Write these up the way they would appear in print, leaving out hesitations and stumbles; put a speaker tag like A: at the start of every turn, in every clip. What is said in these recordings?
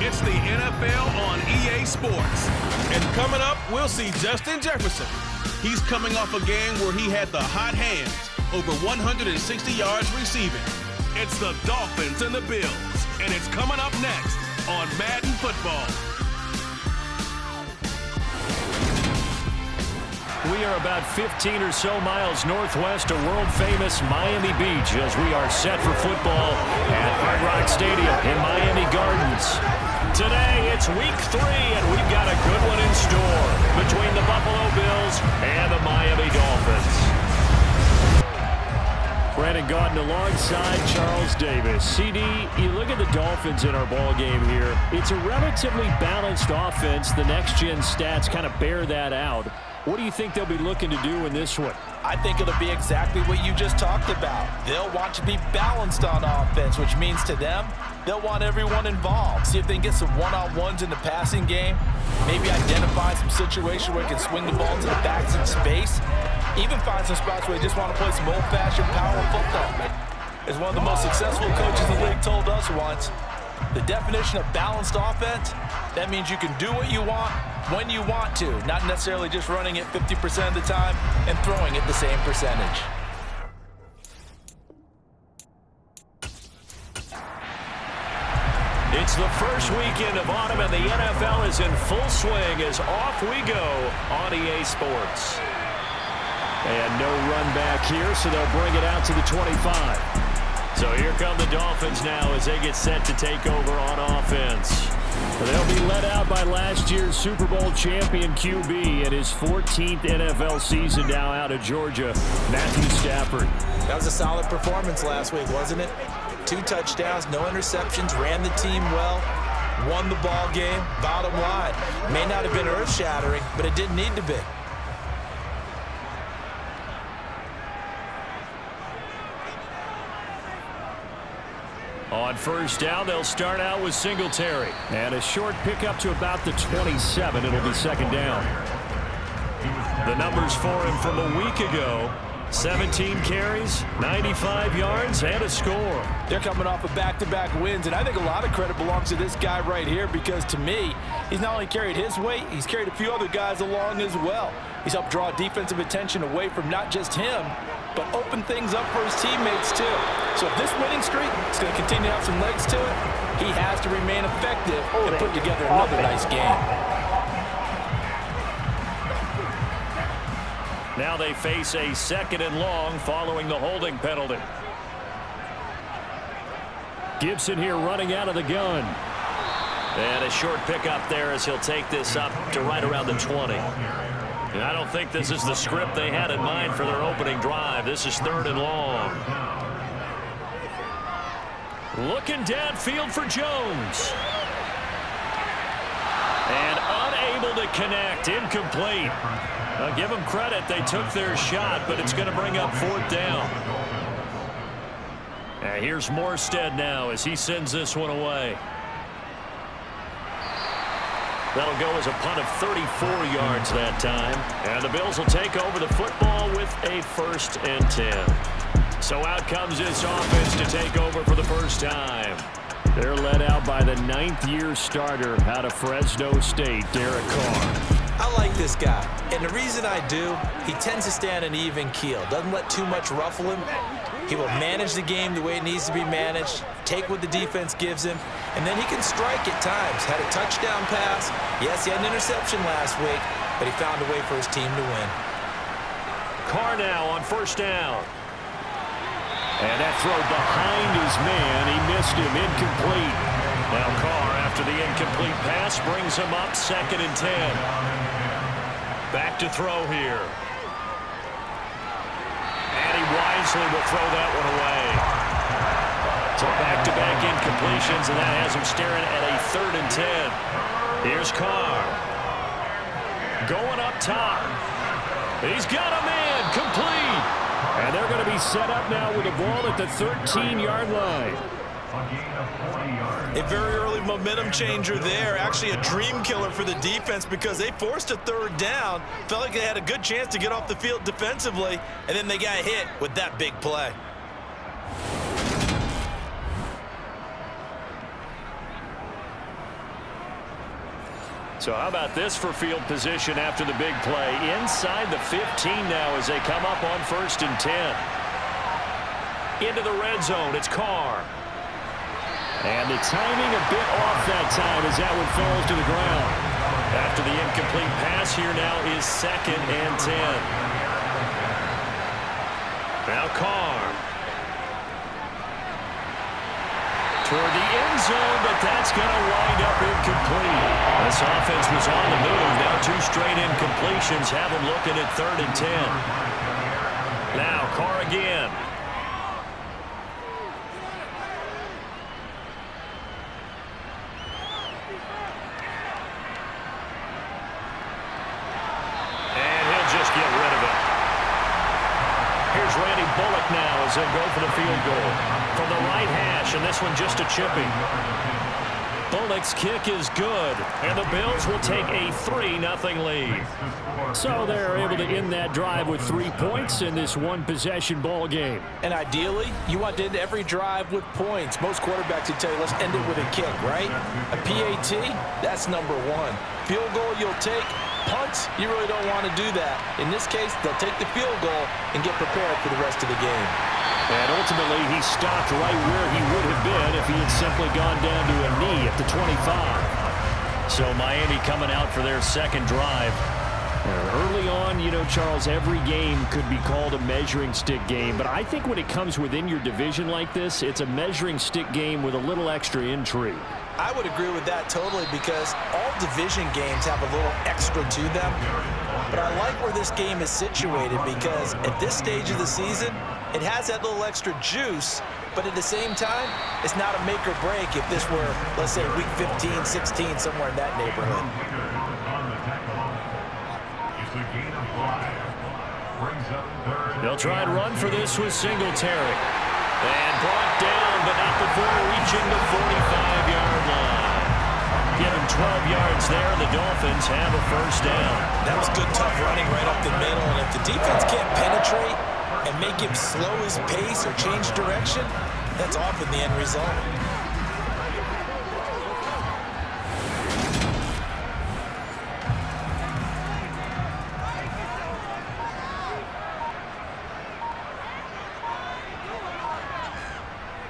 A: It's the NFL on EA Sports. And coming up, we'll see Justin Jefferson. He's coming off a game where he had the hot hands, over 160 yards receiving. It's the Dolphins and the Bills, and it's coming up next on Madden Football.
B: We are about 15 or so miles northwest of world-famous Miami Beach as we are set for football at Hard Rock Stadium in Miami Gardens. Today, it's week 3, and we've got a good one in store between the Buffalo Bills and the Miami Dolphins. Brandon Gaudin alongside Charles Davis. CD, you look at the Dolphins in our ball game here. It's a relatively balanced offense. The next-gen stats kind of bear that out. What do you think they'll be looking to do in this one?
C: I think it'll be exactly what you just talked about. They'll want to be balanced on offense, which means to them, they'll want everyone involved. See if they can get some one-on-ones in the passing game. Maybe identify some situation where they can swing the ball to the backs in space. Even find some spots where they just want to play some old-fashioned power football. As one of the most successful coaches in the league told us once, the definition of balanced offense, that means you can do what you want when you want to, not necessarily just running it 50% of the time and throwing it the same percentage.
B: It's the first weekend of autumn, and the NFL is in full swing as off we go on EA Sports. And no run back here, so they'll bring it out to the 25. So here come the Dolphins now as they get set to take over on offense. They'll be led out by last year's Super Bowl champion QB in his 14th NFL season now out of Georgia, Matthew Stafford.
C: That was a solid performance last week, wasn't it? 2 touchdowns, no interceptions, ran the team well, won the ball game. Bottom line, may not have been earth-shattering, but it didn't need to be.
B: On first down, they'll start out with Singletary. And a short pickup to about the 27. It'll be second down. The numbers for him from a week ago: 17 carries, 95 yards, and a score.
C: They're coming off of back-to-back wins, and I think a lot of credit belongs to this guy right here because, to me, he's not only carried his weight, he's carried a few other guys along as well. He's helped draw defensive attention away from not just him, but open things up for his teammates, too. So if this winning streak is going to continue to have some legs to it, he has to remain effective and put together another nice game.
B: Now they face a 2nd and long following the holding penalty. Gibson here running out of the gun. And a short pickup there as he'll take this up to right around the 20. And I don't think this is the script they had in mind for their opening drive. This is 3rd and long. Looking downfield for Jones. And unable to connect. Incomplete. I'll give them credit. They took their shot, but it's going to bring up 4th down. And here's Morstead now as he sends this one away. That'll go as a punt of 34 yards that time. And the Bills will take over the football with a 1st and 10. So out comes this offense to take over for the first time. They're led out by the 9th-year starter out of Fresno State, Derek Carr.
C: I like this guy, and the reason I do, he tends to stay on an even keel. Doesn't let too much ruffle him. He will manage the game the way it needs to be managed, take what the defense gives him, and then he can strike at times. Had a touchdown pass. Yes, he had an interception last week, but he found a way for his team to win.
B: Carr now on first down. And that throw behind his man. He missed him. Incomplete. Now Carr, after the incomplete pass, brings him up 2nd and 10. Back to throw here. And he wisely will throw that one away. So back-to-back incompletions, and that has him staring at a 3rd and 10. Here's Carr. Going up top. He's got a man. Complete. And they're going to be set up now with the ball at the 13-yard line.
D: A very early momentum changer there. Actually a dream killer for the defense because they forced a 3rd down. Felt like they had a good chance to get off the field defensively, and then they got hit with that big play.
B: So how about this for field position after the big play? Inside the 15 now as they come up on 1st and 10. Into the red zone, it's Carr. And the timing a bit off that time as that one falls to the ground. After the incomplete pass, here now is 2nd and 10. Now Carr. Toward the end zone, but that's going to wind up incomplete. This offense was on the move. Now 2 straight incompletions have them looking at 3rd and 10. Now Carr again. Bullock now as they go for the field goal from the right hash, and this one just a chipping. Bullock's kick is good, and the Bills will take a 3-0 lead. So they're able to end that drive with 3 points in this one-possession ball game.
C: And ideally, you want to end every drive with points. Most quarterbacks would tell you, let's end it with a kick, right? A PAT, that's number 1. Field goal you'll take. Punts, you really don't want to do that. In this case, they'll take the field goal and get prepared for the rest of the game.
B: And ultimately, he stopped right where he would have been if he had simply gone down to a knee at the 25. So Miami coming out for their second drive. Early on, you know, Charles, every game could be called a measuring stick game. But I think when it comes within your division like this, it's a measuring stick game with a little extra intrigue.
C: I would agree with that totally because all division games have a little extra to them. But I like where this game is situated because at this stage of the season, it has that little extra juice, but at the same time, it's not a make or break if this were, let's say, week 15, 16, somewhere in that neighborhood.
B: They'll try and run for this with Singletary. And brought down, but not before reaching the 45-yard line. Given 12 yards there, the Dolphins have a first down.
C: That was good, tough running right up the middle. And if the defense can't penetrate and make him slow his pace or change direction, that's often the end result.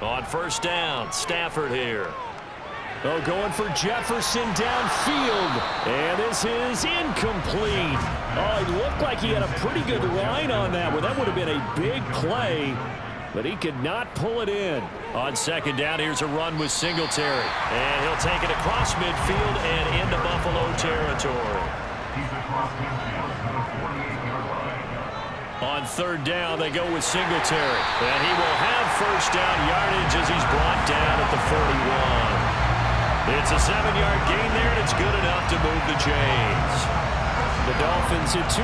B: On first down, Stafford here. Oh, going for Jefferson downfield. And this is incomplete. Oh, it looked like he had a pretty good line on that one. That would have been a big play, but he could not pull it in. On second down, here's a run with Singletary. And he'll take it across midfield and into Buffalo territory. On third down, they go with Singletary. And he will have first down yardage as he's brought down at the 41. It's a 7-yard gain there, and it's good enough to move the chains. The Dolphins at 2-0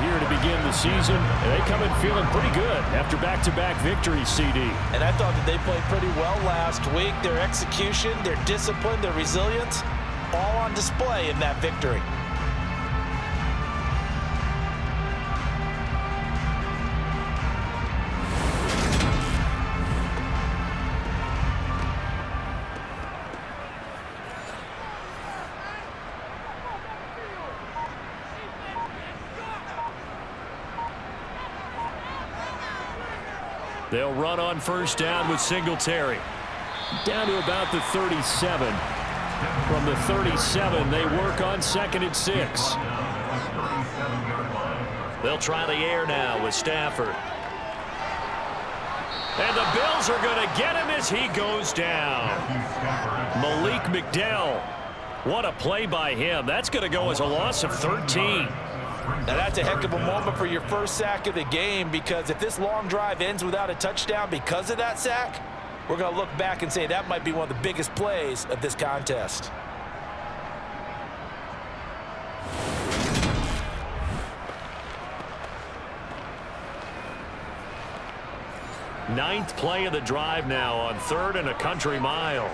B: here to begin the season. And they come in feeling pretty good after back-to-back victories, CD.
C: And I thought that they played pretty well last week. Their execution, their discipline, their resilience, all on display in that victory.
B: They'll run on first down with Singletary. Down to about the 37. From the 37, they work on 2nd and 6. They'll try the air now with Stafford. And the Bills are going to get him as he goes down. Malik McDowell. What a play by him. That's going to go as a loss of 13.
C: Now that's a heck of a moment for your first sack of the game because if this long drive ends without a touchdown because of that sack, we're going to look back and say that might be one of the biggest plays of this contest.
B: Ninth play of the drive now on 3rd and a country mile.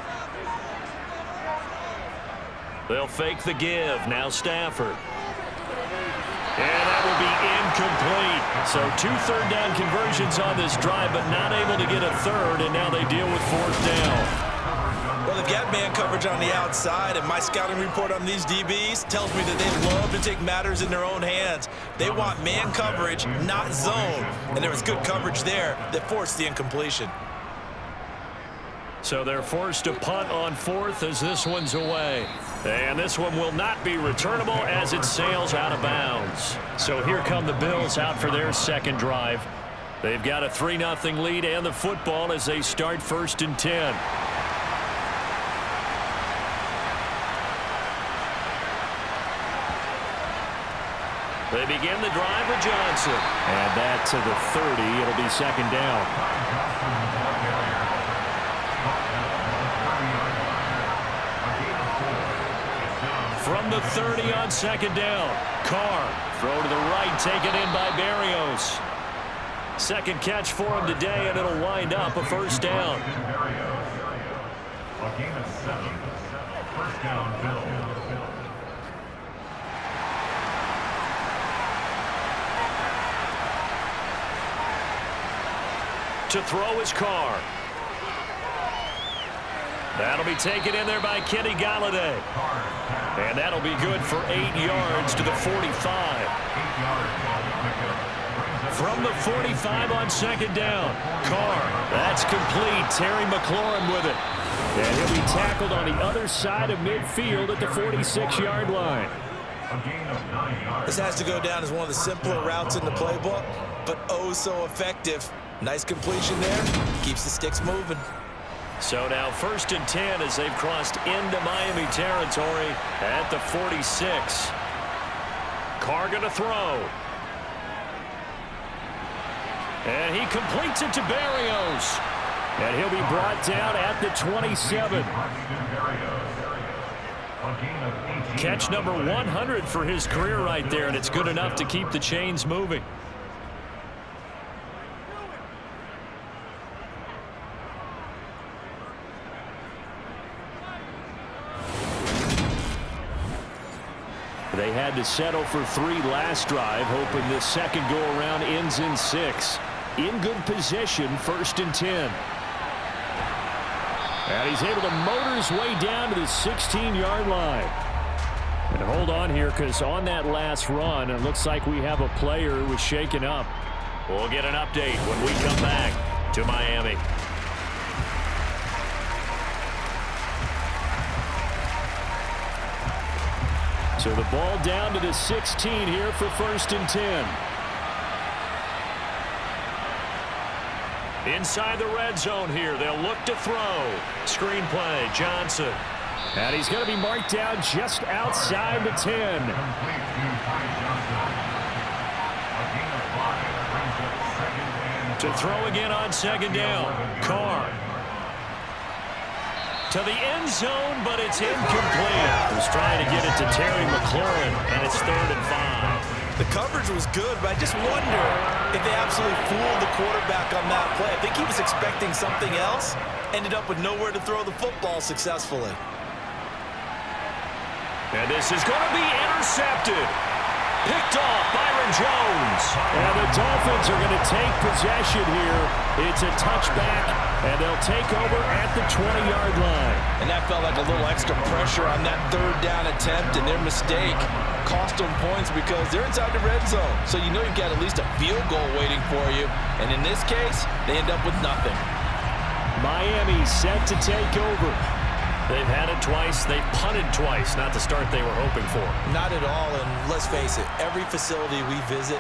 B: They'll fake the give. Now Stafford. And that will be incomplete. So 2 third down conversions on this drive, but not able to get a third, and now they deal with 4th down.
D: Well, they've got man coverage on the outside, and my scouting report on these DBs tells me that they love to take matters in their own hands. They want man coverage, not zone. And there was good coverage there that forced the incompletion.
B: So they're forced to punt on fourth as this one's away. And this one will not be returnable as it sails out of bounds. So here come the Bills out for their second drive. They've got a 3-0 lead and the football as they start 1st and 10. They begin the drive with Johnson. And that to the 30. It'll be 2nd down. From the 30 on 2nd down. Carr, throw to the right, taken in by Berrios. Second catch for him today, and it'll wind up a 1st down.
E: A gain of 7. 1st down, Bills.
B: To throw his Carr. That'll be taken in there by Kenny Galladay. And that'll be good for 8 yards to the 45. From the 45 on 2nd down. Carr. That's complete. Terry McLaurin with it. And he'll be tackled on the other side of midfield at the 46-yard line.
D: This has to go down as one of the simpler routes in the playbook, but oh so effective. Nice completion there. Keeps the sticks moving.
B: So now 1st and 10 as they've crossed into Miami territory at the 46. Carr going to throw. And he completes it to Berrios. And he'll be brought down at the 27. Catch number 100 for his career right there, and it's good enough to keep the chains moving. They had to settle for 3 last drive, hoping this second go-around ends in 6. In good position, 1st and 10. And he's able to motor his way down to the 16-yard line. And hold on here, because on that last run, it looks like we have a player who was shaken up. We'll get an update when we come back to Miami. So the ball down to the 16 here for 1st and 10. Inside the red zone here. They'll look to throw. Screen play, Johnson. And he's going to be marked down just outside the 10. To throw again on 2nd down. Carr. To the end zone, but it's incomplete. He's trying to get it to Terry McLaurin, and it's 3rd and 5.
D: The coverage was good, but I just wonder if they absolutely fooled the quarterback on that play. I think he was expecting something else, ended up with nowhere to throw the football successfully.
B: And this is going to be intercepted. Picked off Byron Jones. And the Dolphins are going to take possession here. It's a touchback, and they'll take over at the 20-yard line.
C: And that felt like a little extra pressure on that 3rd down attempt, and their mistake cost them points because they're inside the red zone. So you know you've got at least a field goal waiting for you. And in this case, they end up with nothing.
B: Miami set to take over. They've had it twice. They've punted twice. Not the start they were hoping for.
D: Not at all, and let's face it, every facility we visit,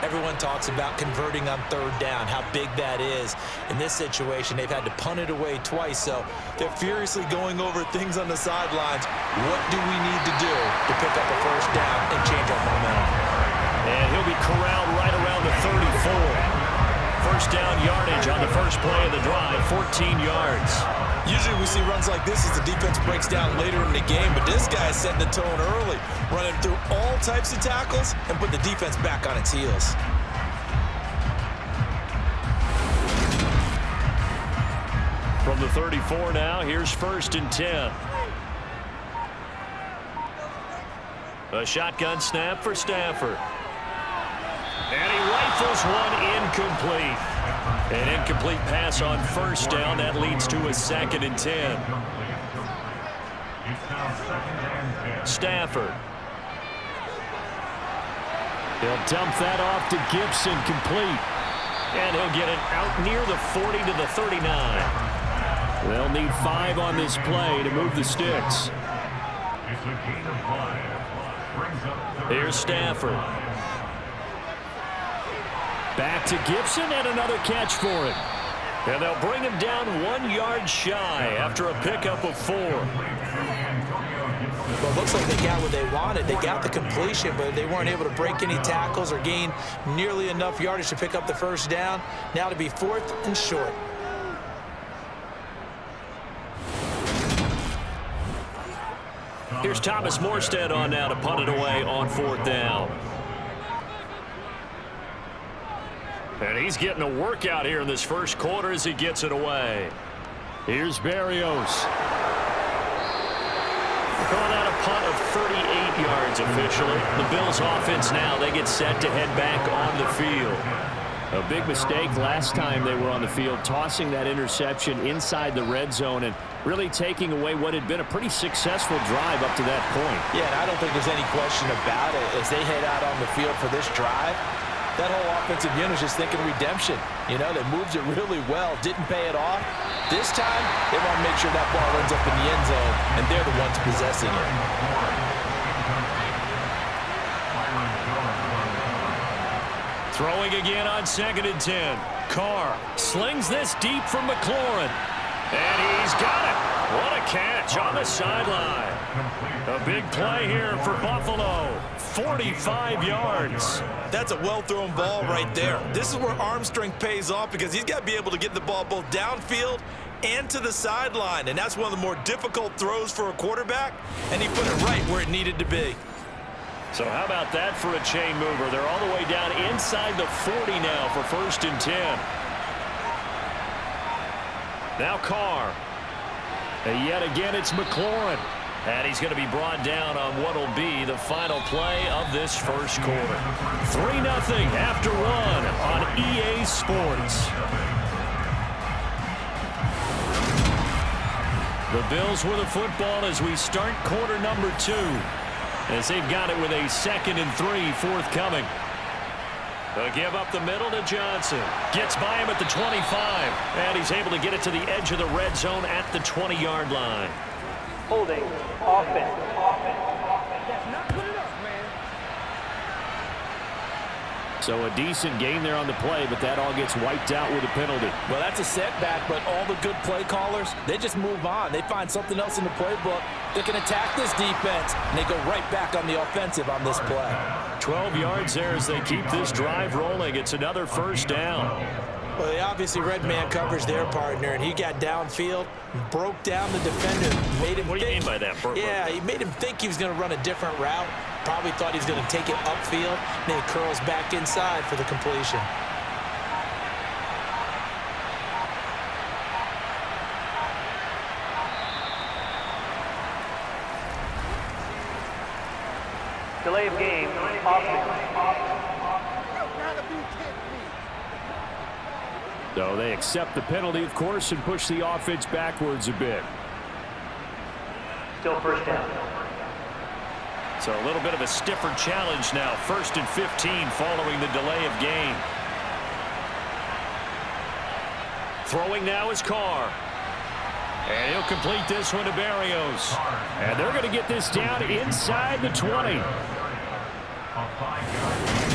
D: everyone talks about converting on 3rd down, how big that is. In this situation, they've had to punt it away twice, so they're furiously going over things on the sidelines. What do we need to do to pick up a 1st down and change our momentum?
B: And he'll be corralled right around the 34. 1st down yardage on the first play of the drive, 14 yards.
D: Usually we see runs like this as the defense breaks down later in the game, but this guy is setting the tone early, running through all types of tackles and put the defense back on its heels.
B: From the 34 now, here's 1st and 10. A shotgun snap for Stafford. And he rifles one incomplete. An incomplete pass on first down. That leads to a 2nd and 10.
E: It's now 2nd and 10.
B: Stafford. He'll dump that off to Gibson, complete. And he'll get it out near the 40 to the 39. They'll need 5 on this play to move the sticks.
E: It's a gain of 5. Brings up
B: Here's Stafford. Back to Gibson and another catch for him. And they'll bring him down 1 yard shy after a pickup of 4.
C: Well, it looks like they got what they wanted. They got the completion, but they weren't able to break any tackles or gain nearly enough yardage to pick up the first down. Now to be 4th and short.
B: Here's Thomas Morstead on now to punt it away on 4th down. And he's getting a workout here in this first quarter as he gets it away. Here's Berrios. Calling out a punt of 38 yards officially. The Bills offense now, they get set to head back on the field. A big mistake last time they were on the field, tossing that interception inside the red zone and really taking away what had been a pretty successful drive up to that point.
C: Yeah, and I don't think there's any question about it. As they head out on the field for this drive, that whole offensive unit is just thinking redemption. You know, they moved it really well, didn't pay it off. This time, they want to make sure that ball ends up in the end zone, and they're the ones possessing it.
B: Throwing again on 2nd and 10. Carr slings this deep from McLaurin. And he's got it. What a catch on the sideline. A big play here for Buffalo. 45 yards.
C: That's a well-thrown ball right there. This is where arm strength pays off because he's got to be able to get the ball both downfield and to the sideline. And that's one of the more difficult throws for a quarterback. And he put it right where it needed to be.
B: So how about that for a chain mover? They're all the way down inside the 40 now for 1st and 10. Now Carr. And yet again it's McLaurin. And he's going to be brought down on what will be the final play of this first quarter. 3-0 after 1 on EA Sports. The Bills with the football as we start quarter number 2. As they've got it with a 2nd and 3 forthcoming. They'll give up the middle to Johnson. Gets by him at the 25. And he's able to get it to the edge of the red zone at the 20-yard line.
F: Holding offense.
B: So a decent game there on the play, but that all gets wiped out with a penalty.
C: Well, that's a setback, but all the good play callers, they just move on. They find something else in the playbook that can attack this defense, and they go right back on the offensive on this play.
B: 12 yards there as they keep this drive rolling. It's another first down.
C: Well, they obviously red man covers their partner, and he got downfield, broke down the defender, made him
B: What do you mean by that?
C: Yeah, he made him think he was going to run a different route. Probably thought he was going to take it upfield, and then he curls back inside for the completion.
F: Delay of game. Offense.
B: So they accept the penalty, of course, and push the offense backwards a bit.
F: Still first down.
B: So a little bit of a stiffer challenge now. 1st and 15 following the delay of game. Throwing now is Carr. And he'll complete this one to Berrios. And they're going to get this down inside the 20.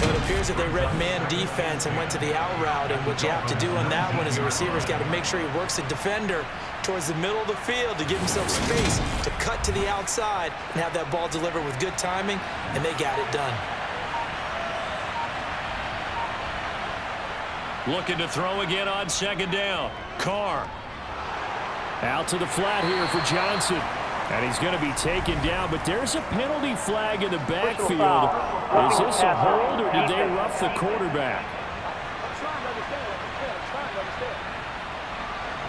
C: But it appears that they read man defense and went to the out route, and what you have to do on that one is the receiver's got to make sure he works the defender towards the middle of the field to give himself space to cut to the outside and have that ball delivered with good timing, and they got it done.
B: Looking to throw again on 2nd down. Carr. Out to the flat here for Johnson. And he's going to be taken down, but there's a penalty flag in the backfield. Is this a hold, or did they rough the quarterback?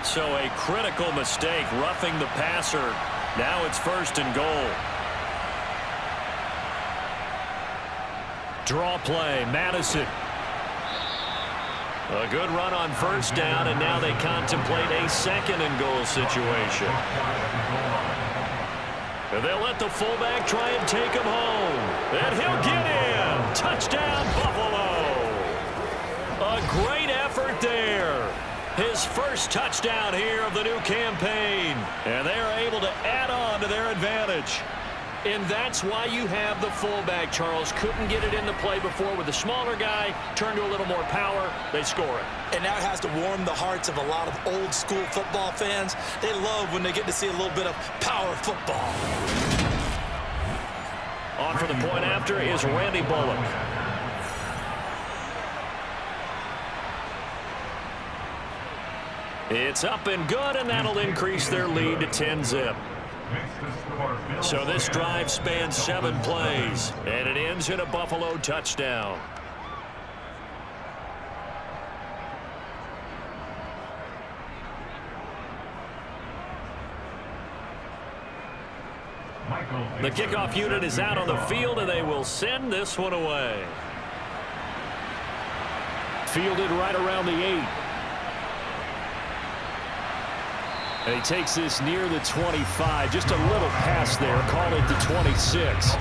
B: So a critical mistake, roughing the passer. Now it's 1st and goal. Draw play, Madison. A good run on first down, and now they contemplate a second-and-goal situation. And they'll let the fullback try and take him home. And he'll get in. Touchdown, Buffalo. A great effort there. His first touchdown here of the new campaign. And they are able to add on to their advantage. And that's why you have the fullback, Charles. Couldn't get it in the play before with the smaller guy. Turned to a little more power. They score it.
D: And now it has to warm the hearts of a lot of old-school football fans. They love when they get to see a little bit of power football.
B: On for the point after is Randy Bullock. It's up and good, and that'll increase their lead to 10-zip. So this drive spans 7 plays, and it ends in a Buffalo touchdown. The kickoff unit is out on the field, and they will send this one away. Fielded right around the 8. And he takes this near the 25. Just a little pass there. Call it the 26.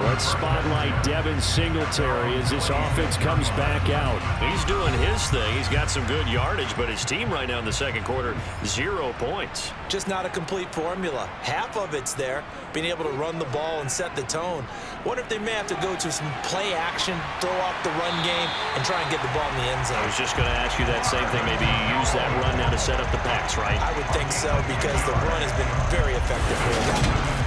B: Let's spotlight Devin Singletary as this offense comes back out. He's doing his thing. He's got some good yardage, but his team right now in the second quarter, 0 points.
D: Just not a complete formula. Half of it's there, being able to run the ball and set the tone. Wonder if they may have to go to some play action, throw off the run game, and try and get the ball in the end zone.
B: I was just going to ask you that same thing. Maybe use that run now to set up the pass, right?
D: I would think so, because the run has been very effective for them.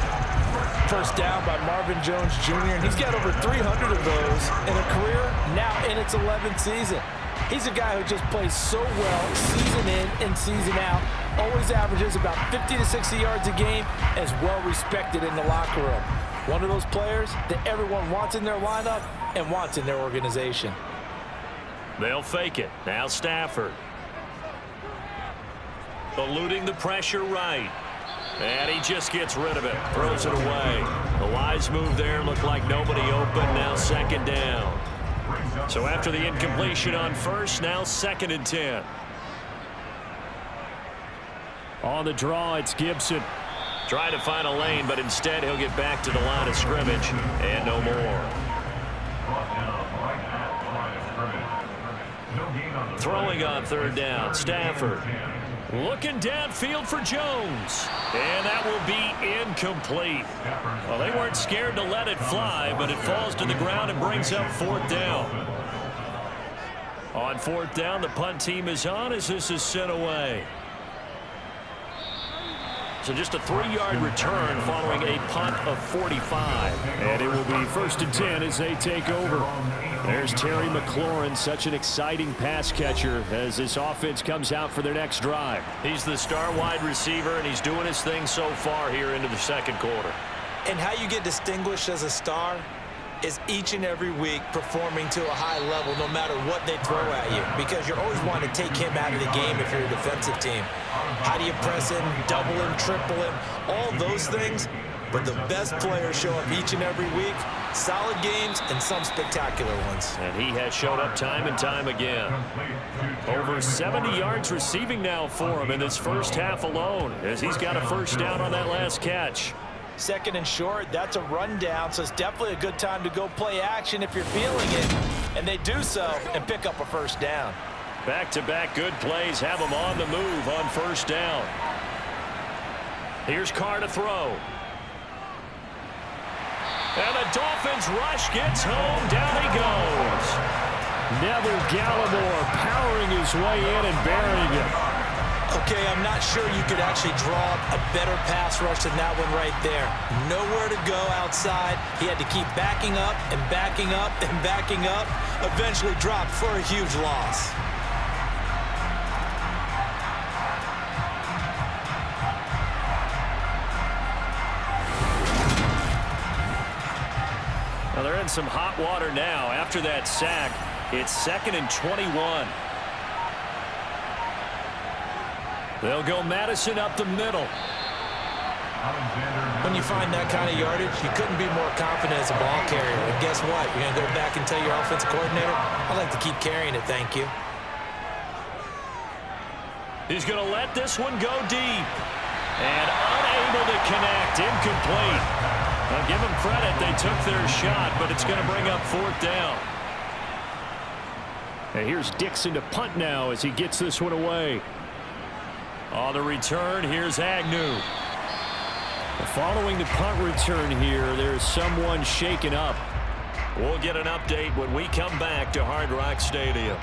D: First down by Marvin Jones Jr., and he's got over 300 of those in a career now in its 11th season. He's a guy who just plays so well season in and season out, always averages about 50 to 60 yards a game, and is well respected in the locker room. One of those players that everyone wants in their lineup and wants in their organization.
B: They'll fake it. Now Stafford. Eluding the pressure right. And he just gets rid of it. Throws it away. The wise move there. Looked like nobody open. Now second down. So after the incompletion on first, now 2nd and 10. On the draw, it's Gibson. Trying to find a lane, but instead he'll get back to the line of scrimmage. And no more. Throwing on 3rd down. Stafford. Looking downfield for Jones. And that will be incomplete. Well, they weren't scared to let it fly, but it falls to the ground and brings up 4th down. On 4th down, the punt team is on as this is sent away. So just a 3-yard return following a punt of 45. And it will be 1st and 10 as they take over. There's Terry McLaurin, such an exciting pass catcher as this offense comes out for their next drive. He's the star wide receiver, and he's doing his thing so far here into the second quarter.
D: And how you get distinguished as a star is each and every week performing to a high level no matter what they throw at you, because you're always wanting to take him out of the game if you're a defensive team. How do you press him, double him, triple him, all those things? But the best players show up each and every week, solid games and some spectacular ones.
B: And he has showed up time and time again. Over 70 yards receiving now for him in this first half alone, as he's got a first down on that last catch.
D: 2nd and short, that's a rundown, so it's definitely a good time to go play action if you're feeling it. And they do so and pick up a first down.
B: Back-to-back good plays have them on the move on first down. Here's Carr to throw. And the Dolphins rush gets home. Down he goes. Neville Gallimore powering his way in and burying it.
D: Okay, I'm not sure you could actually draw a better pass rush than that one right there. Nowhere to go outside. He had to keep backing up and backing up and backing up. Eventually dropped for a huge loss.
B: Well, they're in some hot water now. After that sack, it's 2nd and 21. They'll go Madison up the middle.
D: When you find that kind of yardage, you couldn't be more confident as a ball carrier. And guess what? You're going to go back and tell your offensive coordinator, I'd like to keep carrying it, thank you.
B: He's going to let this one go deep. And unable to connect. Incomplete. I'll give them credit. They took their shot, but it's going to bring up 4th down. And here's Dixon to punt now as he gets this one away. On the return, here's Agnew. Following the punt return here, there's someone shaken up. We'll get an update when we come back to Hard Rock Stadium.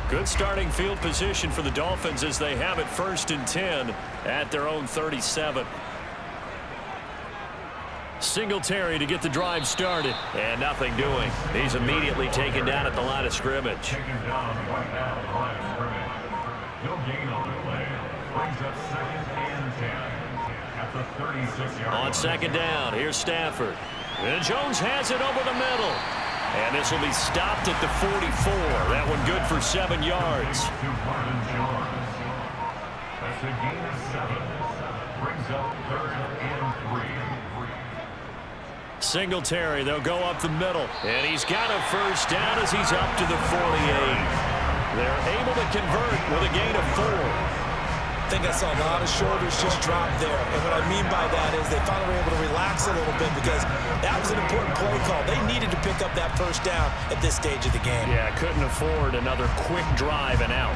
B: Good starting field position for the Dolphins as they have it 1st and 10 at their own 37. Singletary to get the drive started. And nothing doing. He's immediately taken down at the line of scrimmage.
E: Taken down right now at the line of scrimmage. No gain on the play. Brings up 2nd and 10 at the 36-yard line.
B: On 2nd down, here's Stafford. And Jones has it over the middle. And this will be stopped at the 44. That one good for 7 yards.
E: That's a gain of 7. Brings up 3rd and 3.
B: Singletary, they'll go up the middle. And he's got a 1st down as he's up to the 48. They're able to convert with a gain of 4.
D: I think I saw a lot of shoulders just drop there. And what I mean by that is they finally were able to relax a little bit because that was an important play call. They needed to pick up that 1st down at this stage of the game.
B: Yeah, couldn't afford another quick drive and out.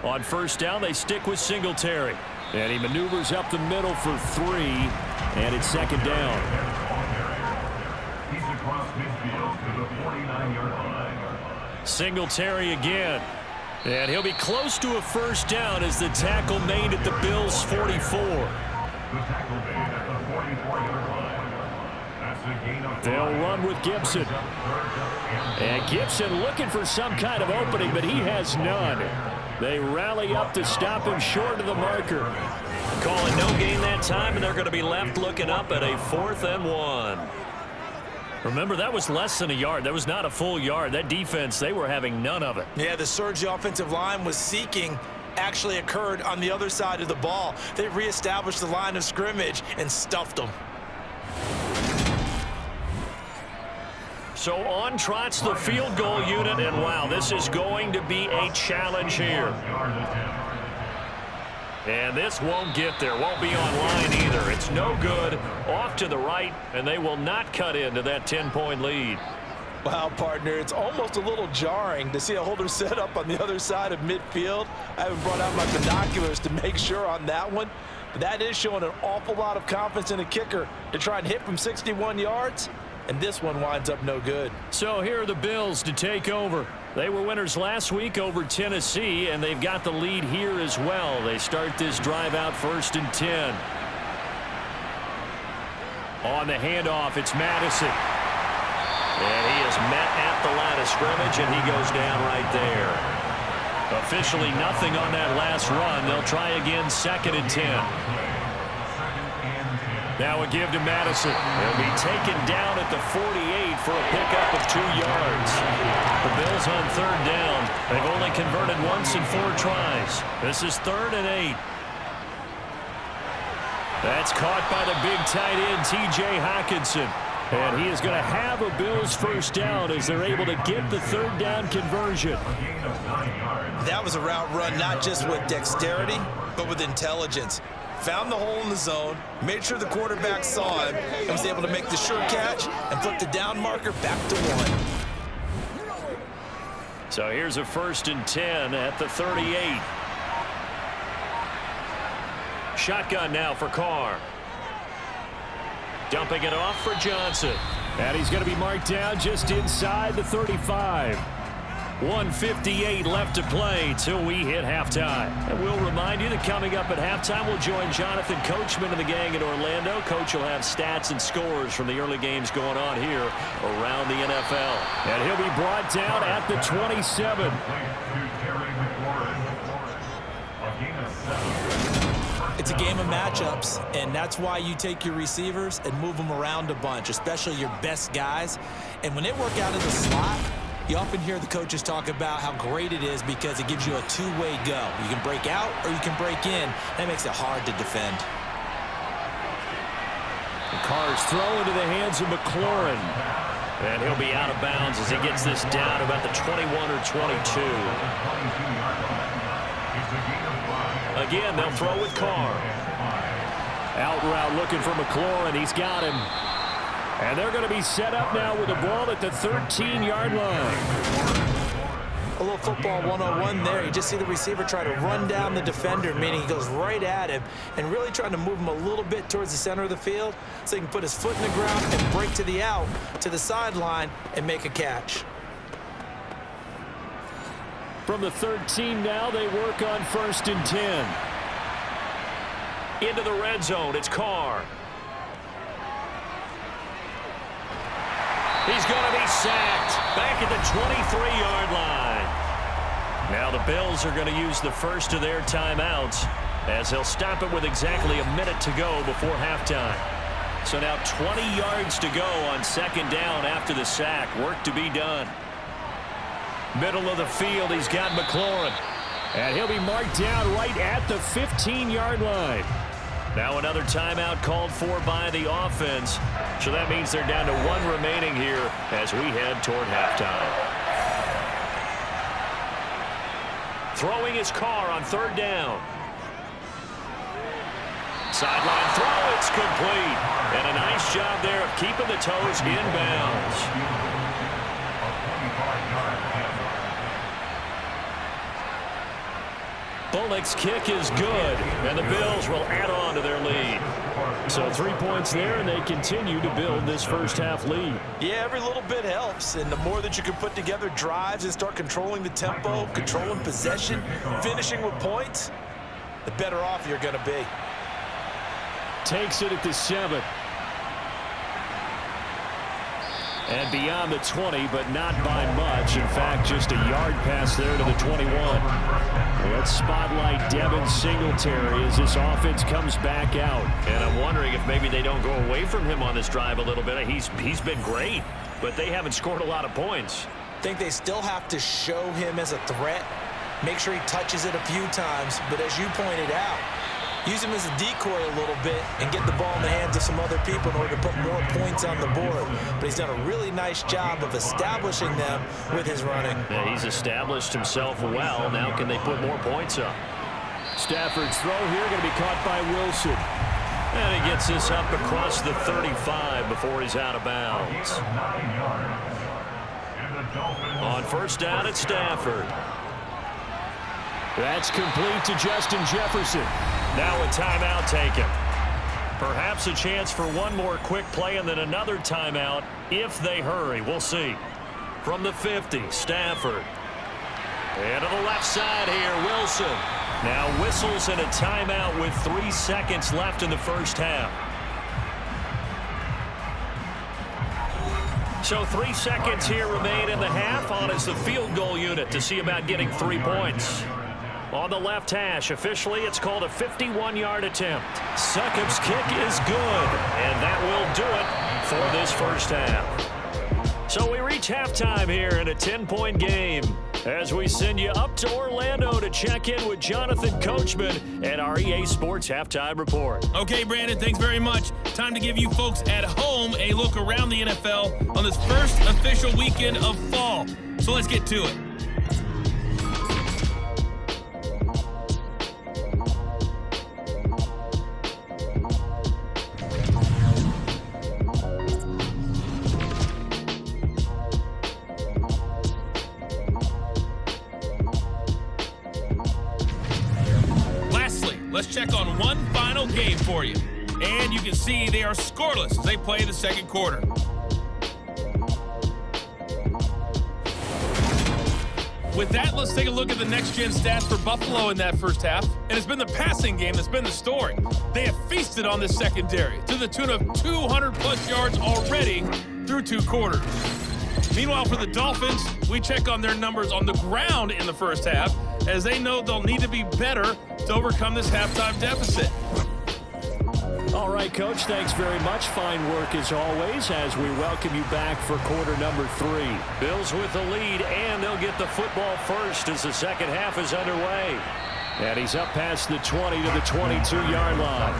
B: On 1st down, they stick with Singletary. And he maneuvers up the middle for 3. And it's 2nd down.
E: He's across midfield to the 49-yard line.
B: Singletary again. And he'll be close to a 1st down as the tackle made at the Bills' 44.
E: The tackle made at the 44-yard line. That's a gain of 5.
B: They'll run with Gibson. And Gibson looking for some kind of opening, but he has none. They rally up to stop him short of the marker. Calling no gain that time, and they're going to be left looking up at a 4th and 1. Remember, that was less than a yard. That was not a full yard. That defense, they were having none of it.
D: Yeah, the surge the offensive line was seeking actually occurred on the other side of the ball. They reestablished the line of scrimmage and stuffed them.
B: So on trots the field goal unit, and wow, this is going to be a challenge here. And this won't get there, won't be online either. It's no good, off to the right, and they will not cut into that 10-point lead.
D: Wow, partner, it's almost a little jarring to see a holder set up on the other side of midfield. I haven't brought out my binoculars to make sure on that one. But that is showing an awful lot of confidence in a kicker to try and hit from 61 yards. And this one winds up no good.
B: So here are the Bills to take over. They were winners last week over Tennessee, and they've got the lead here as well. They start this drive out 1st and 10. On the handoff, it's Madison. And he is met at the line of scrimmage, and he goes down right there. Officially nothing on that last run. They'll try again 2nd and 10. Now a give to Madison. He'll be taken down at the 48 for a pickup of 2 yards. The Bills on 3rd down. They've only converted once in 4 tries. This is 3rd and 8. That's caught by the big tight end, T.J. Hockenson. And he is going to have a Bills 1st down as they're able to get the 3rd down conversion.
D: That was a route run not just with dexterity, but with intelligence. Found the hole in the zone, made sure the quarterback saw him, and was able to make the sure catch and flip the down marker back to 1.
B: So here's a 1st and 10 at the 38. Shotgun now for Carr. Dumping it off for Johnson. And he's going to be marked down just inside the 35. 1:58 left to play till we hit halftime. And we'll remind you that coming up at halftime, we'll join Jonathan Coachman and the gang in Orlando. Coach will have stats and scores from the early games going on here around the NFL. And he'll be brought down at the 27.
D: It's It's a game of matchups, and that's why you take your receivers and move them around a bunch, especially your best guys. And when they work out of the slot, you often hear the coaches talk about how great it is because it gives you a two-way go. You can break out or you can break in. That makes it hard to defend.
B: The Carr's throw into the hands of McLaurin. And he'll be out of bounds as he gets this down about the 21 or 22. Again, they'll throw with Carr. Out route looking for McLaurin. He's got him. And they're going to be set up now with the ball at the 13-yard line.
D: A little football 101 there. You just see the receiver try to run down the defender, meaning he goes right at him and really trying to move him a little bit towards the center of the field so he can put his foot in the ground and break to the out, to the sideline, and make a catch.
B: From the 13 now, they work on 1st and 10. Into the red zone, it's Carr. He's going to be sacked back at the 23-yard line. Now the Bills are going to use the first of their timeouts as they'll stop it with exactly a minute to go before halftime. So now 20 yards to go on 2nd down after the sack. Work to be done. Middle of the field, he's got McLaurin. And he'll be marked down right at the 15-yard line. Now another timeout called for by the offense. So that means they're down to 1 remaining here as we head toward halftime. Throwing his Carr on 3rd down. Sideline throw, it's complete. And a nice job there of keeping the toes in bounds. Bullock's kick is good, and the Bills will add on to their lead. So 3 points there, and they continue to build this first-half lead.
C: Yeah, every little bit helps, and the more that you can put together drives and start controlling the tempo, controlling possession, finishing with points, the better off you're going to be.
B: Takes it at the 7. And beyond the 20, but not by much. In fact, just a yard pass there to the 21. Let's spotlight Devin Singletary as this offense comes back out. And I'm wondering if maybe they don't go away from him on this drive a little bit. He's been great, but they haven't scored a lot of points.
D: I think they still have to show him as a threat. Make sure he touches it a few times. But as you pointed out, use him as a decoy a little bit and get the ball in the hands of some other people in order to put more points on the board. But he's done a really nice job of establishing them with his running.
B: Yeah, he's established himself well. Now can they put more points up? Stafford's throw here going to be caught by Wilson. And he gets this up across the 35 before he's out of bounds. On 1st down, it's Stafford. That's complete to Justin Jefferson. Now a timeout taken. Perhaps a chance for one more quick play and then another timeout if they hurry. We'll see. From the 50, Stafford. And to the left side here, Wilson. Now whistles in a timeout with 3 seconds left in the first half. So 3 seconds here remain in the half. On is the field goal unit to see about getting 3 points. On the left hash, officially, it's called a 51-yard attempt. Succop's kick is good, and that will do it for this first half. So we reach halftime here in a 10-point game as we send you up to Orlando to check in with Jonathan Coachman at our EA Sports Halftime Report.
A: Okay, Brandon, thanks very much. Time to give you folks at home a look around the NFL on this first official weekend of fall. So let's get to it. Let's check on one final game for you. And you can see they are scoreless as they play the second quarter. With that, let's take a look at the next-gen stats for Buffalo in that first half. And it's been the passing game that's been the story. They have feasted on this secondary to the tune of 200-plus yards already through 2 quarters. Meanwhile, for the Dolphins, we check on their numbers on the ground in the first half, as they know they'll need to be better to overcome this halftime deficit.
B: All right, Coach, thanks very much. Fine work as always as we welcome you back for quarter number 3. Bills with the lead, and they'll get the football first as the second half is underway. And he's up past the 20 to the 22-yard line.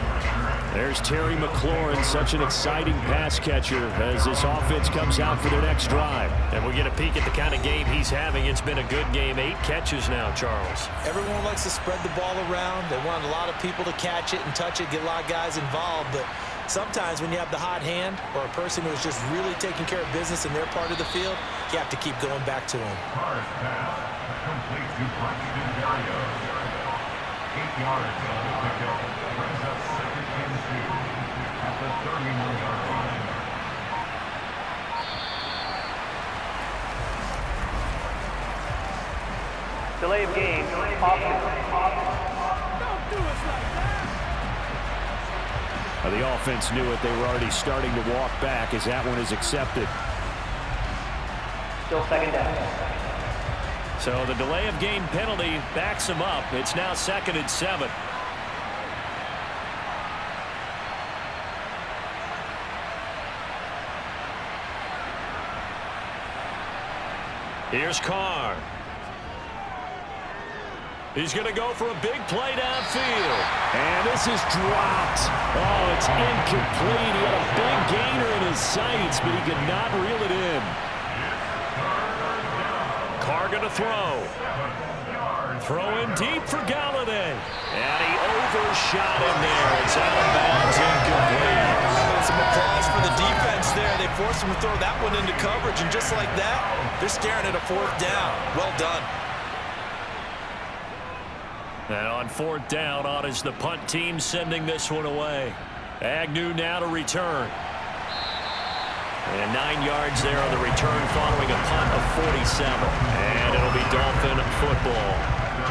B: There's Terry McLaurin, such an exciting pass catcher as this offense comes out for their next drive. And we get a peek at the kind of game he's having. It's been a good game. 8 catches now, Charles.
D: Everyone likes to spread the ball around. They want a lot of people to catch it and touch it, get a lot of guys involved. But sometimes when you have the hot hand or a person who is just really taking care of business in their part of the field, you have to keep going back to them.
E: First pass, complete to Braxton Berrios. 8 yards on the pickup. Brings up second and 2 at the 31-yard line.
F: Delay of game, offense.
B: The offense knew it. They were already starting to walk back as that one is accepted.
F: Still second down.
B: So the delay of game penalty backs him up. It's now 2nd and 7. Here's Carr. He's going to go for a big play downfield. And this is dropped. Oh, it's incomplete. He had a big gainer in his sights, but he could not reel it in. Carr going to throw. Throwing deep for Galladay. And he overshot him there. It's out of bounds, incomplete.
C: Some applause for the defense there. They forced him to throw that one into coverage, and just like that, they're staring at a 4th down. Well done.
B: And on 4th down, on is the punt team sending this one away. Agnew now to return. And 9 yards there on the return following a punt of 47. And it'll be Dolphin football.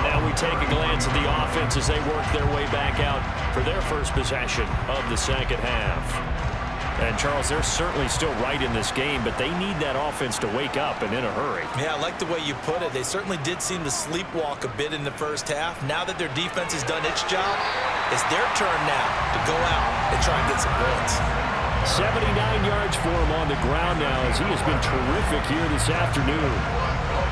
B: Now we take a glance at the offense as they work their way back out for their first possession of the second half. And, Charles, they're certainly still right in this game, but they need that offense to wake up and in a hurry.
C: Yeah, I like the way you put it. They certainly did seem to sleepwalk a bit in the first half. Now that their defense has done its job, it's their turn now to go out and try and get some points.
B: 79 yards for him on the ground now as he has been terrific here this afternoon.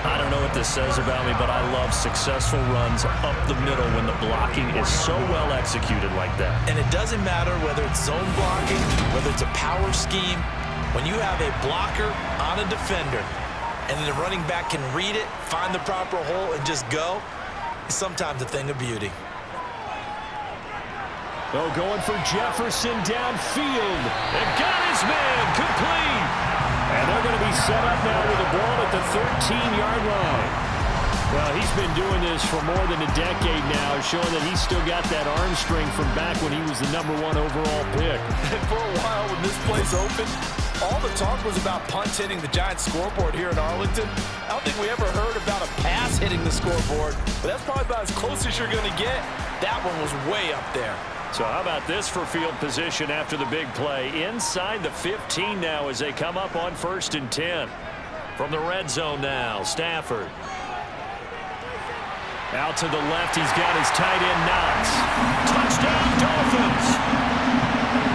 B: I don't know what this says about me, but I love successful runs up the middle when the blocking is so well executed like that.
C: And it doesn't matter whether it's zone blocking, whether it's a power scheme. When you have a blocker on a defender and then the running back can read it, find the proper hole, and just go, it's sometimes a thing of beauty.
B: Oh, going for Jefferson downfield. And got his man complete. And they're going to be set up now with the ball at the 13-yard line. Well, he's been doing this for more than a decade now, showing that he's still got that arm strength from back when he was the #1 overall pick.
C: And for a while when this place opened, all the talk was about punts hitting the Giants scoreboard here in Arlington. I don't think we ever heard about a pass hitting the scoreboard, but that's probably about as close as you're going to get. That one was way up there.
B: So how about this for field position after the big play? Inside the 15 now as they come up on 1st and 10. From the red zone now, Stafford. Out to the left, he's got his tight end Knox. Touchdown Dolphins!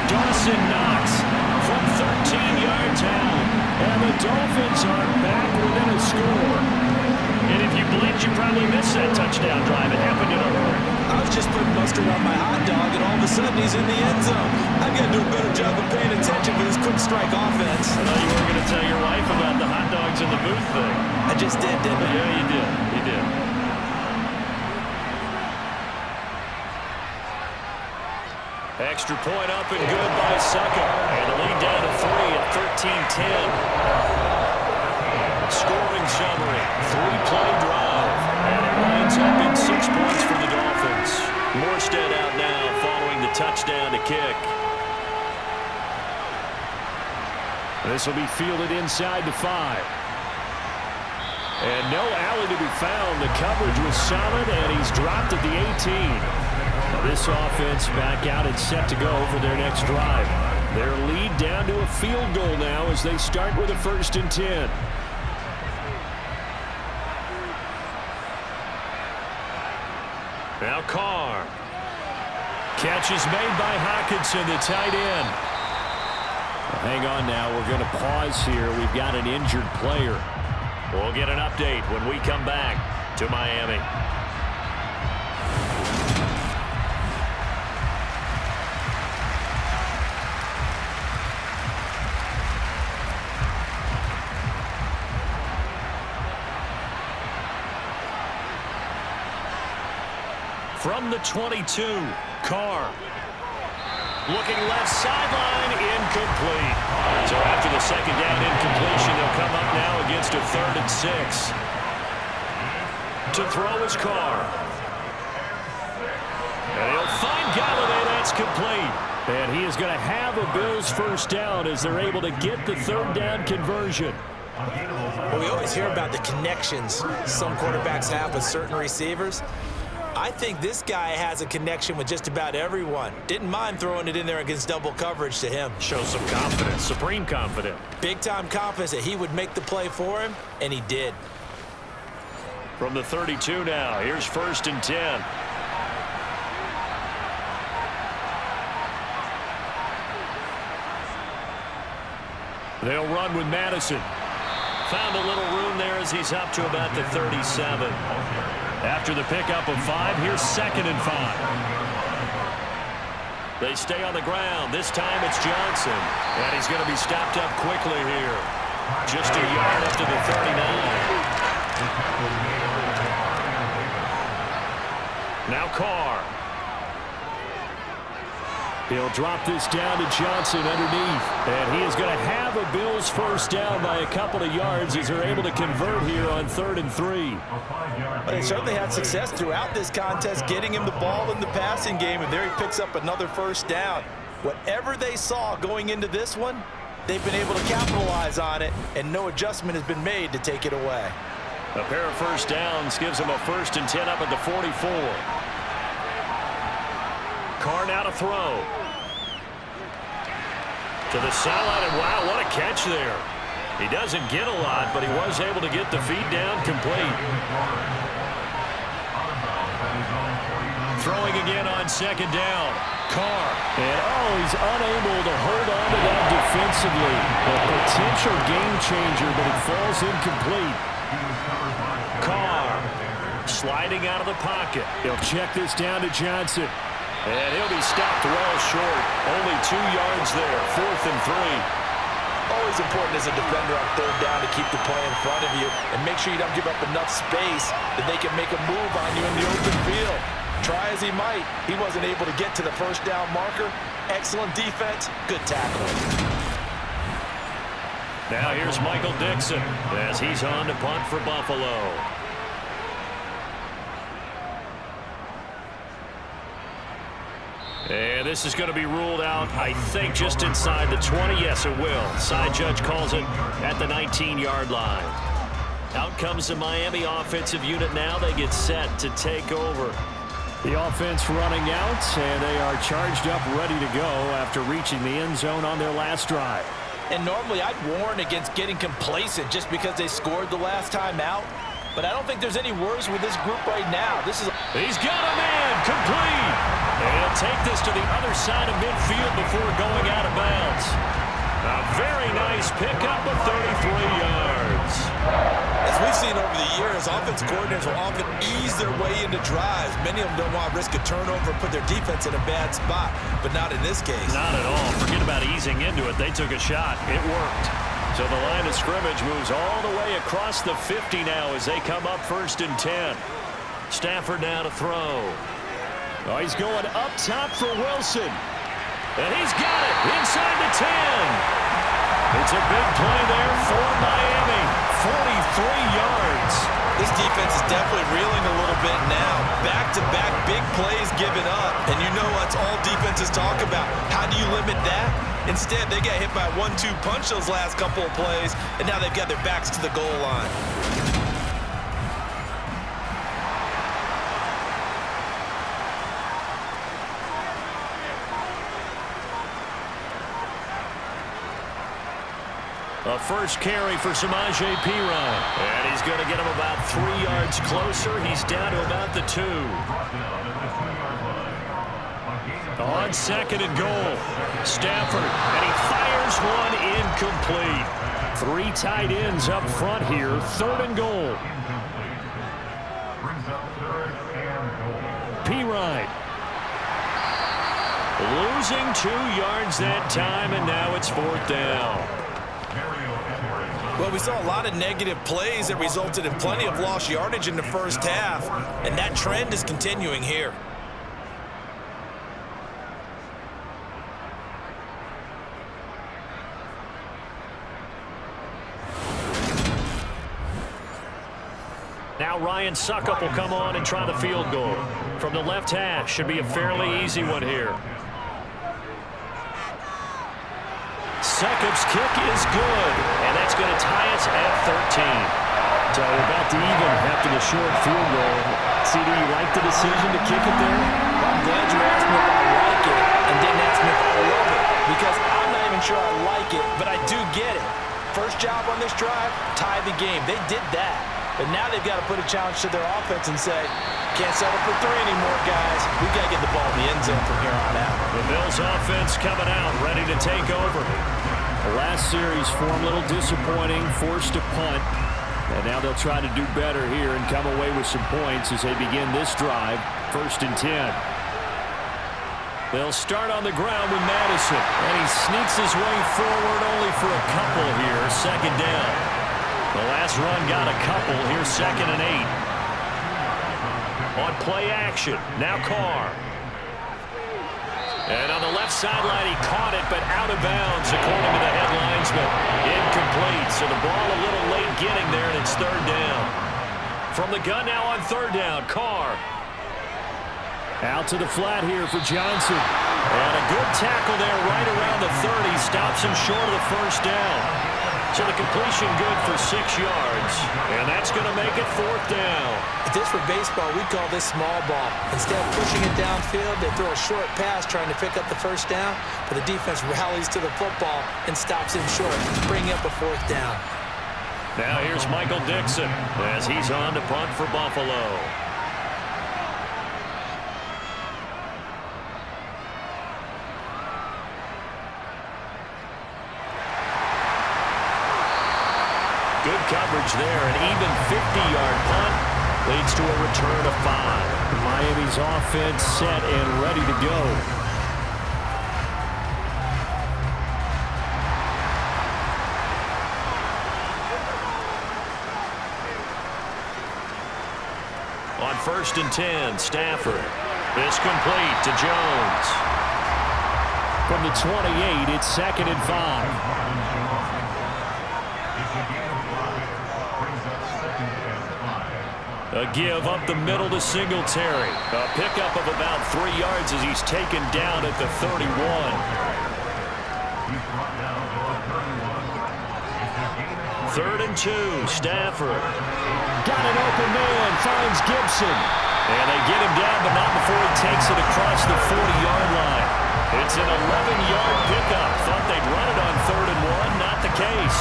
B: Dawson Knox from 13 yards out. And the Dolphins are back within a score. And if you blinked, you probably missed that touchdown drive. It happened in a hurry.
C: I was just putting mustard on my hot dog, and all of a sudden he's in the end zone. I've got to do a better job of paying attention for this quick strike offense.
B: I thought you were going to tell your wife about the hot dogs in the booth thing.
C: I just did, didn't I?
B: Yeah, you did. You did. Extra point up and good by Sucker. And the lead down to 3 at 13-10. Scoring summary. 3-play drive. And it winds up in 6 points for the Dolphins. Morstead out now following the touchdown to kick. This will be fielded inside the 5. And no alley to be found. The coverage was solid, and he's dropped at the 18. Now this offense back out and set to go for their next drive. Their lead down to a field goal now as they start with a 1st and 10. Now Carr. Catch is made by Hockenson, the tight end. Well, hang on now. We're going to pause here. We've got an injured player. We'll get an update when we come back to Miami. From the 22, Carr. Looking left sideline, incomplete. So after the second down incompletion, they'll come up now against a 3rd and 6. To throw is Carr. And he'll find Galladay. That's complete. And he is going to have a Bills first down as they're able to get the 3rd down conversion.
D: Well, we always hear about the connections some quarterbacks have with certain receivers. I think this guy has a connection with just about everyone. Didn't mind throwing it in there against double coverage to him.
B: Show some confidence, supreme confidence.
D: Big-time confidence that he would make the play for him, and he did.
B: From the 32 now, here's 1st and 10. They'll run with Madison. Found a little room there as he's up to about the 37. After the pickup of 5, here's 2nd and 5. They stay on the ground. This time it's Johnson. And he's going to be stopped up quickly here. Just a yard up to the 39. Now Carr. He'll drop this down to Johnson underneath. And he is going to have a Bills first down by a couple of yards as they're able to convert here on 3rd and 3.
C: But they certainly had success throughout this contest getting him the ball in the passing game, and there he picks up another first down. Whatever they saw going into this one, they've been able to capitalize on it, and no adjustment has been made to take it away.
B: A pair of first downs gives them a 1st and 10 up at the 44. Carr now to throw. To the sideline, and wow, what a catch there. He doesn't get a lot, but he was able to get the feet down complete. Throwing again on 2nd down. Carr. And he's unable to hold on to that defensively. A potential game changer, but it falls incomplete. Carr sliding out of the pocket. He'll check this down to Johnson. And he'll be stopped well short. Only 2 yards there. 4th and 3.
C: Always important as a defender on 3rd down to keep the play in front of you and make sure you don't give up enough space that they can make a move on you in the open field. Try as he might, he wasn't able to get to the first down marker. Excellent defense, good tackling.
B: Now here's Michael Dixon as he's on to punt for Buffalo. And this is going to be ruled out, I think, just inside the 20. Yes, it will. Side judge calls it at the 19-yard line. Out comes the Miami offensive unit now. They get set to take over. The offense running out, and they are charged up, ready to go after reaching the end zone on their last drive.
C: And normally I'd warn against getting complacent just because they scored the last time out. But I don't think there's any worries with this group right now.
B: He's got a man, complete. And he'll take this to the other side of midfield before going out of bounds. A very nice pickup of 33 yards.
C: As we've seen over the years, offense coordinators will often ease their way into drives. Many of them don't want to risk a turnover and put their defense in a bad spot, but not in this case.
B: Not at all. Forget about easing into it. They took a shot. It worked. So the line of scrimmage moves all the way across the 50 now as they come up 1st and 10. Stafford now to throw. He's going up top for Wilson. And he's got it inside the 10. It's a big play there for Miami. 43 yards.
C: This defense is definitely reeling a little bit now. Back-to-back big plays given up. And you know that's all defenses talk about. How do you limit that? Instead, they got hit by a 1-2 punch those last couple of plays, and now they've got their backs to the goal line.
B: A first carry for Samaje Perine. And he's going to get him about 3 yards closer. He's down to about the 2. On second and goal, Stafford, and he fires one incomplete. 3 tight ends up front here, 3rd and goal. Perine. Losing 2 yards that time, and now it's 4th down.
C: Well, we saw a lot of negative plays that resulted in plenty of lost yardage in the first half, and that trend is continuing here.
B: Now Ryan Suckup will come on and try the field goal. From the left hash, should be a fairly easy one here. Suckup's kick is good, and that's going to tie us at 13. So we're about to even after the short field goal. CD, you like the decision to kick it there?
C: Well, I'm glad you asked me if I like it and didn't ask me if I love it, because I'm not even sure I like it, but I do get it. First job on this drive, tie the game. They did that. But now they've got to put a challenge to their offense and say, can't settle for 3 anymore, guys. We've got to get the ball in the end zone from here on out.
B: The Bills offense coming out, ready to take over. The last series form a little disappointing, forced to punt. And now they'll try to do better here and come away with some points as they begin this drive, 1st and 10. They'll start on the ground with Madison, and he sneaks his way forward only for a couple here, 2nd down. The last run got a couple. Here's 2nd and 8. On play action, now Carr. And on the left sideline, he caught it, but out of bounds, according to the head linesman. Incomplete, so the ball a little late getting there, and it's 3rd down. From the gun now on 3rd down, Carr. Out to the flat here for Johnson. And a good tackle there right around the 30. Stops him short of the 1st down. So the completion good for 6 yards. And that's going to make it 4th down.
C: If this were baseball, we'd call this small ball. Instead of pushing it downfield, they throw a short pass trying to pick up the 1st down, but the defense rallies to the football and stops him short, bringing up a 4th down.
B: Now here's Michael Dixon as he's on to punt for Buffalo. Good coverage there, an even 50-yard punt leads to a return of 5. Miami's offense set and ready to go. On 1st and 10, Stafford. This complete to Jones. From the 28, it's 2nd and 5. A give up the middle to Singletary. A pickup of about 3 yards as he's taken down at the 31. 3rd and 2, Stafford. Got an open man, finds Gibson. And they get him down, but not before he takes it across the 40-yard line. It's an 11-yard pickup. Thought they'd run it on 3rd and 1. Not the case.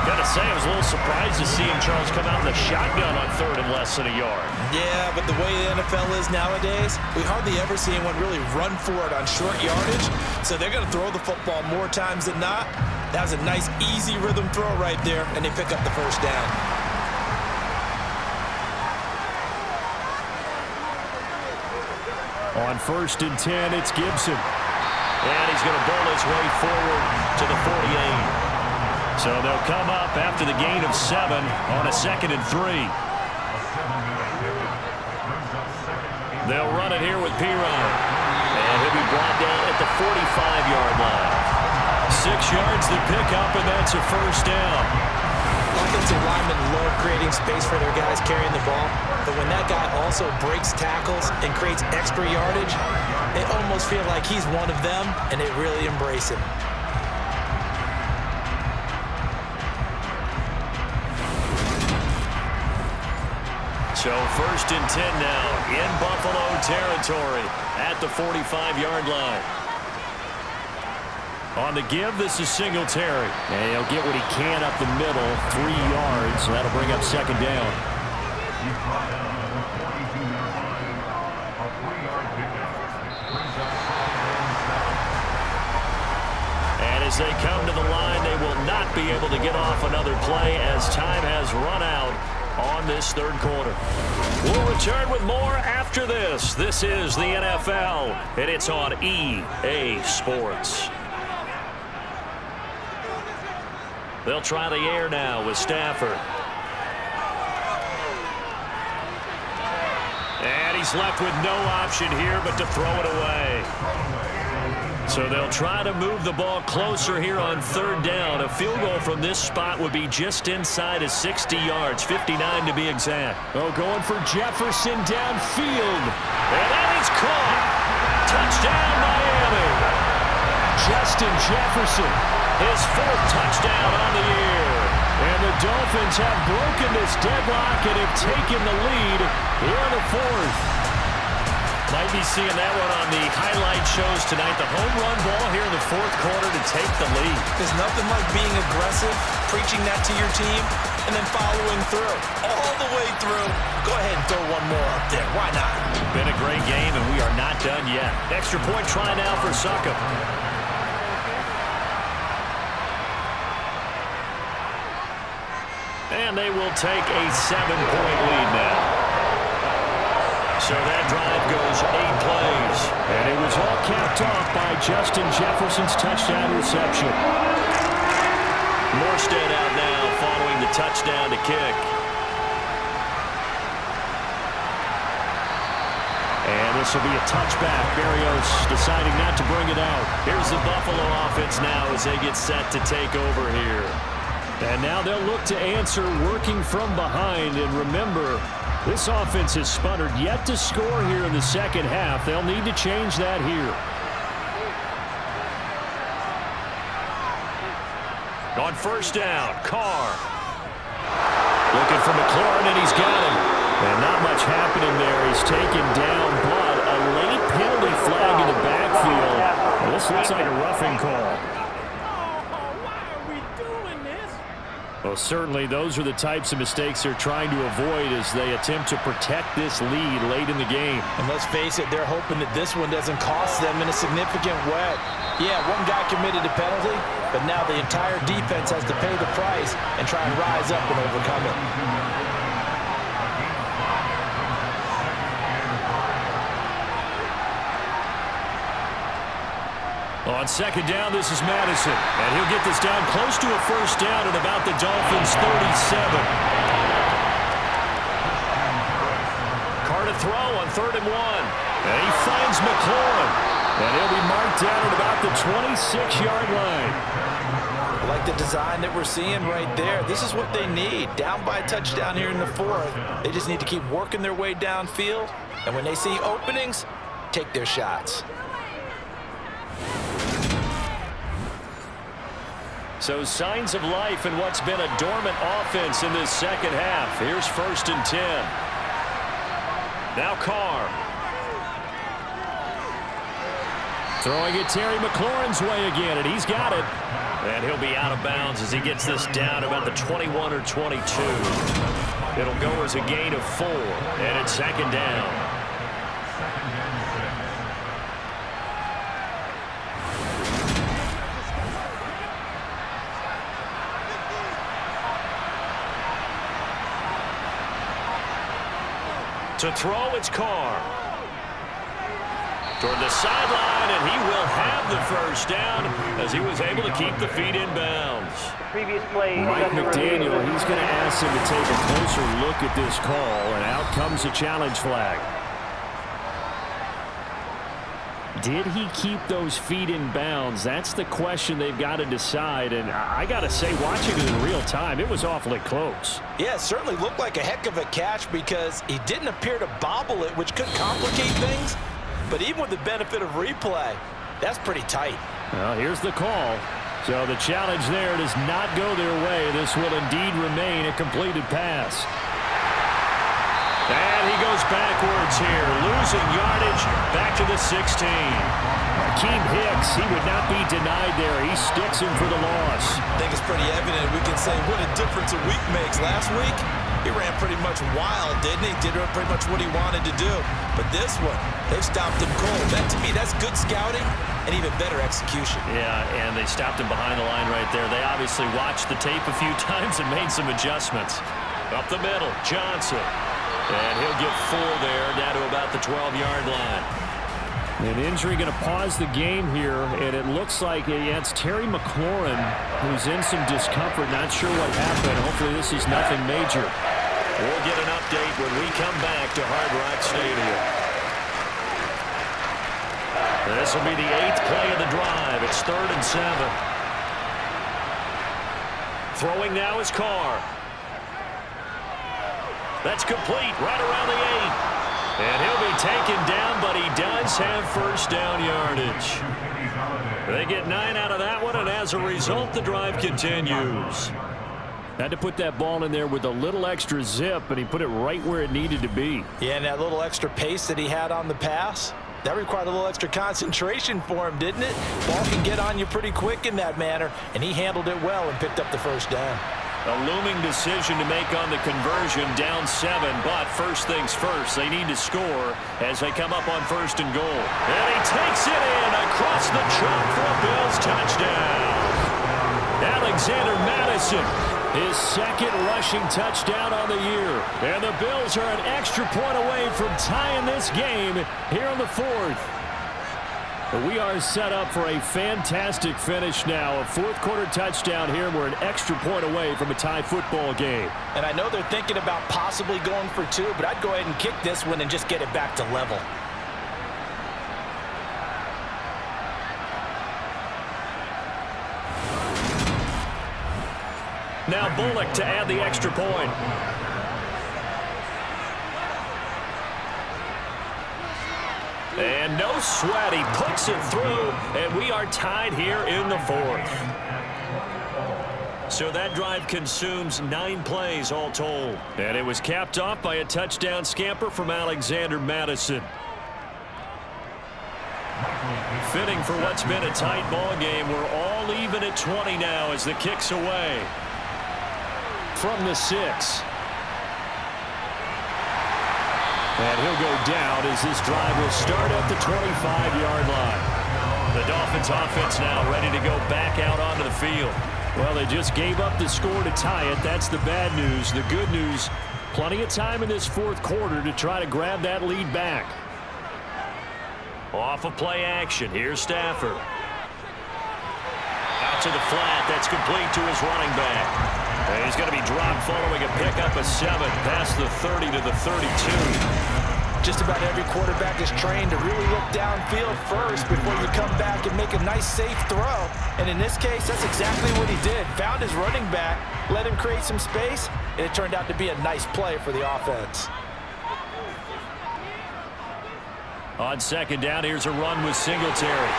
B: Got to say, I was a little surprised to see him, Charles, come out in the shotgun on 3rd and less than a yard.
C: Yeah, but the way the NFL is nowadays, we hardly ever see anyone really run for it on short yardage. So they're going to throw the football more times than not. That was a nice, easy rhythm throw right there, and they pick up the 1st down.
B: On 1st and 10, it's Gibson. And he's going to bowl his way forward to the 48. So they'll come up after the gain of 7 on a 2nd and 3. They'll run it here with Perine. And he'll be brought down at the 45-yard line. 6 yards to pick up, and that's a 1st down.
C: Offensive linemen love creating space for their guys carrying the ball. But when that guy also breaks tackles and creates extra yardage, they almost feel like he's one of them, and they really embrace him.
B: So 1st and 10 now in Buffalo territory at the 45-yard line. On the give, this is Singletary. And he'll get what he can up the middle, 3 yards. That'll bring up second down.
E: He's brought down at the 42-yard line. A 3-yard pickup brings up 4th and 7.
B: And as they come to the line, they will not be able to get off another play as time has run out on this third quarter. We'll return with more after this. This is the NFL, and it's on EA Sports. They'll try the air now with Stafford. And he's left with no option here but to throw it away. So they'll try to move the ball closer here on third down. A field goal from this spot would be just inside of 60 yards, 59 to be exact. Oh, going for Jefferson downfield. And that is caught. Touchdown, Miami. Justin Jefferson, his 4th touchdown on the year. And the Dolphins have broken this deadlock and have taken the lead here in the 4th. Might be seeing that one on the highlight shows tonight. The home run ball here in the 4th quarter to take the lead.
C: There's nothing like being aggressive, preaching that to your team, and then following through. All the way through. Go ahead and throw one more up there. Why not?
B: Been a great game, and we are not done yet. Extra point try now for Suckup. And they will take a 7-point lead now. So that drive goes 8 plays. And it was all capped off by Justin Jefferson's touchdown reception. Morstead out now following the touchdown to kick. And this will be a touchback. Berrios deciding not to bring it out. Here's the Buffalo offense now as they get set to take over here. And now they'll look to answer working from behind. And remember, this offense has sputtered yet to score here in the second half. They'll need to change that here. On first down, Carr. Looking for McLaurin, and he's got him. And not much happening there. He's taken down, but a late penalty flag in the backfield. This looks like a roughing call. Well, certainly those are the types of mistakes they're trying to avoid as they attempt to protect this lead late in the game.
C: And let's face it, they're hoping that this one doesn't cost them in a significant way. Yeah, one guy committed a penalty, but now the entire defense has to pay the price and try and rise up and overcome it.
B: On second down, this is Madison. And he'll get this down close to a first down at about the Dolphins' 37. Carr to throw on 3rd and 1. And he finds McLaurin. And he'll be marked down at about the 26-yard line.
C: I like the design that we're seeing right there. This is what they need. Down by a touchdown here in the 4th. They just need to keep working their way downfield. And when they see openings, take their shots.
B: So signs of life in what's been a dormant offense in this second half. Here's 1st and 10. Now Carr. Throwing it Terry McLaurin's way again, and he's got it. And he'll be out of bounds as he gets this down about the 21 or 22. It'll go as a gain of 4, and it's second down. To throw, it's Carr. Toward the sideline, and he will have the first down as he was able to keep the feet in bounds.
F: Previous play.
B: Mike McDaniel, he's going to ask him to take a closer look at this call, and out comes a challenge flag. Did he keep those feet in bounds? That's the question they've got to decide. And I got to say, watching it in real time, it was awfully close.
C: Yeah, it certainly looked like a heck of a catch because he didn't appear to bobble it, which could complicate things. But even with the benefit of replay, that's pretty tight.
B: Well, here's the call. So the challenge there does not go their way. This will indeed remain a completed pass. And he goes backwards here, losing yardage back to the 16. Akeem Hicks, he would not be denied there. He sticks him for the loss.
D: I think it's pretty evident. We can say what a difference a week makes. Last week, he ran pretty much wild, didn't he? Did pretty much what he wanted to do. But this one, they've stopped him cold. That, to me, that's good scouting and even better execution.
B: Yeah, and they stopped him behind the line right there. They obviously watched the tape a few times and made some adjustments. Up the middle, Johnson. And he'll get full there, down to about the 12-yard line.
G: An injury going to pause the game here, and it looks like it's Terry McLaurin who's in some discomfort. Not sure what happened. Hopefully this is nothing major.
B: We'll get an update when we come back to Hard Rock Stadium. This will be the 8th play of the drive. It's 3rd and 7. Throwing now is Carr. That's complete right around the 8. And he'll be taken down, but he does have first down yardage. They get 9 out of that one, and as a result, the drive continues.
G: Had to put that ball in there with a little extra zip, and he put it right where it needed to be.
D: Yeah, and that little extra pace that he had on the pass, that required a little extra concentration for him, didn't it? Ball can get on you pretty quick in that manner, and he handled it well and picked up the first down.
B: A looming decision to make on the conversion, down 7, but first things first, they need to score as they come up on 1st and goal. And he takes it in across the chalk for a Bills touchdown. Alexander Madison, his 2nd rushing touchdown on the year. And the Bills are an extra point away from tying this game here in the 4th.
G: We are set up for a fantastic finish now. A 4th-quarter touchdown here. We're an extra point away from a tie football game.
C: And I know they're thinking about possibly going for 2, but I'd go ahead and kick this one and just get it back to level.
B: Now Bullock to add the extra point. And no sweat, he puts it through, and we are tied here in the 4th. So that drive consumes 9 plays all told. And it was capped off by a touchdown scamper from Alexander Madison. Fitting for what's been a tight ball game. We're all even at 20 now as the kick's away. From the 6. And he'll go down as this drive will start at the 25-yard line. The Dolphins offense now ready to go back out onto the field.
G: Well, they just gave up the score to tie it. That's the bad news. The good news, plenty of time in this 4th quarter to try to grab that lead back.
B: Off of play action. Here's Stafford. Out to the flat. That's complete to his running back. And he's going to be dropped following a pickup of 7 past the 30 to the 32.
C: Just about every quarterback is trained to really look downfield first before you come back and make a nice, safe throw. And in this case, that's exactly what he did. Found his running back, let him create some space, and it turned out to be a nice play for the offense.
B: On 2nd down, here's a run with Singletary.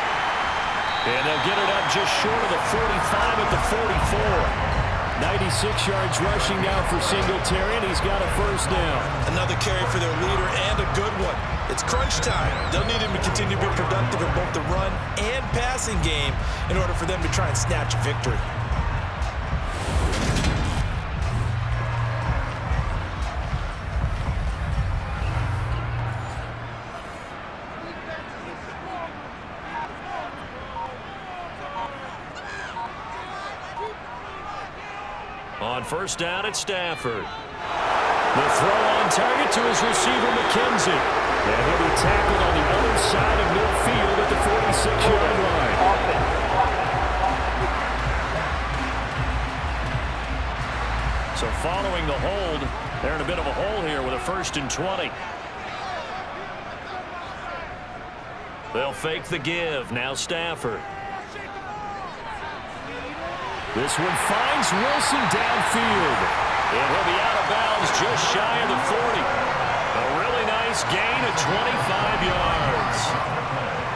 B: And they'll get it up just short of the 45 at the 44.
G: 96 yards rushing now for Singletary, and he's got a first down.
D: Another carry for their leader and a good one. It's crunch time. They'll need him to continue to be productive in both the run and passing game in order for them to try and snatch a victory.
B: On 1st down, it's Stafford. The throw on target to his receiver, McKenzie. And he'll be tackled on the other side of midfield at the 46-yard line. So following the hold, they're in a bit of a hole here with a 1st and 20. They'll fake the give. Now Stafford. This one finds Wilson downfield. And he'll be out of bounds just shy of the 40. A really nice gain of 25 yards.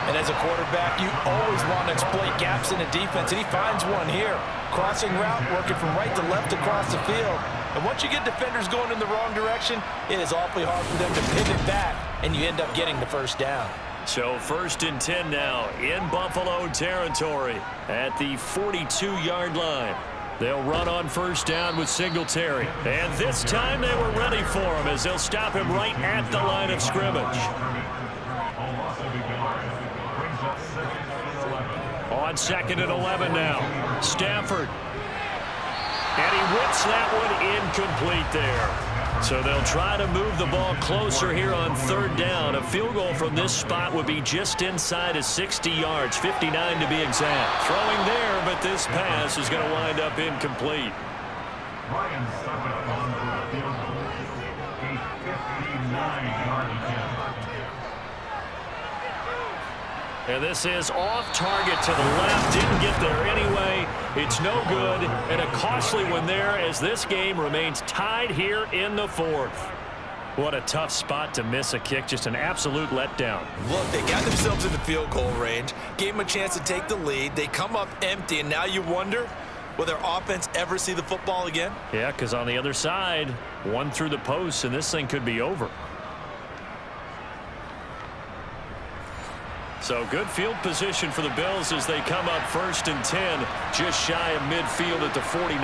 C: And as a quarterback, you always want to exploit gaps in the defense, and he finds one here. Crossing route, working from right to left across the field. And once you get defenders going in the wrong direction, it is awfully hard for them to pivot back, and you end up getting the first down.
B: So 1st and 10 now in Buffalo territory at the 42-yard line. They'll run on 1st down with Singletary. And this time they were ready for him as they'll stop him right at the line of scrimmage. On 2nd and 11 now. Stafford. And he whips that one incomplete there. So they'll try to move the ball closer here on 3rd down. A field goal from this spot would be just inside of 60 yards, 59 to be exact. Throwing there, but this pass is going to wind up incomplete.
E: Ryan Summit on for a field goal. A 59-yard attempt.
B: And this is off target to the left. Didn't get there anyway. It's no good. And a costly one there as this game remains tied here in the 4th. What a tough spot to miss a kick. Just an absolute letdown.
C: Look, they got themselves in the field goal range, gave them a chance to take the lead. They come up empty, and now you wonder, will their offense ever see the football again?
B: Yeah, because on the other side, one through the post, and this thing could be over. So good field position for the Bills as they come up 1st and 10, just shy of midfield at the 49.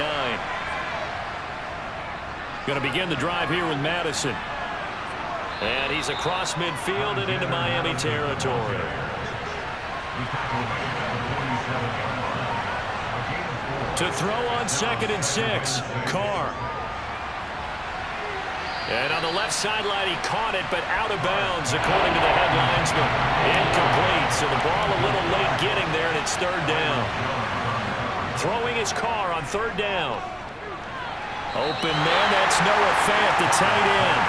B: Going to begin the drive here with Madison. And he's across midfield and into Miami territory. To throw on 2nd and 6, Carr. And on the left sideline, he caught it, but out of bounds, according to the head linesman. Incomplete, so the ball a little late getting there, and it's 3rd down. Throwing his Carr on 3rd down. Open man, that's Noah Fant, the tight end.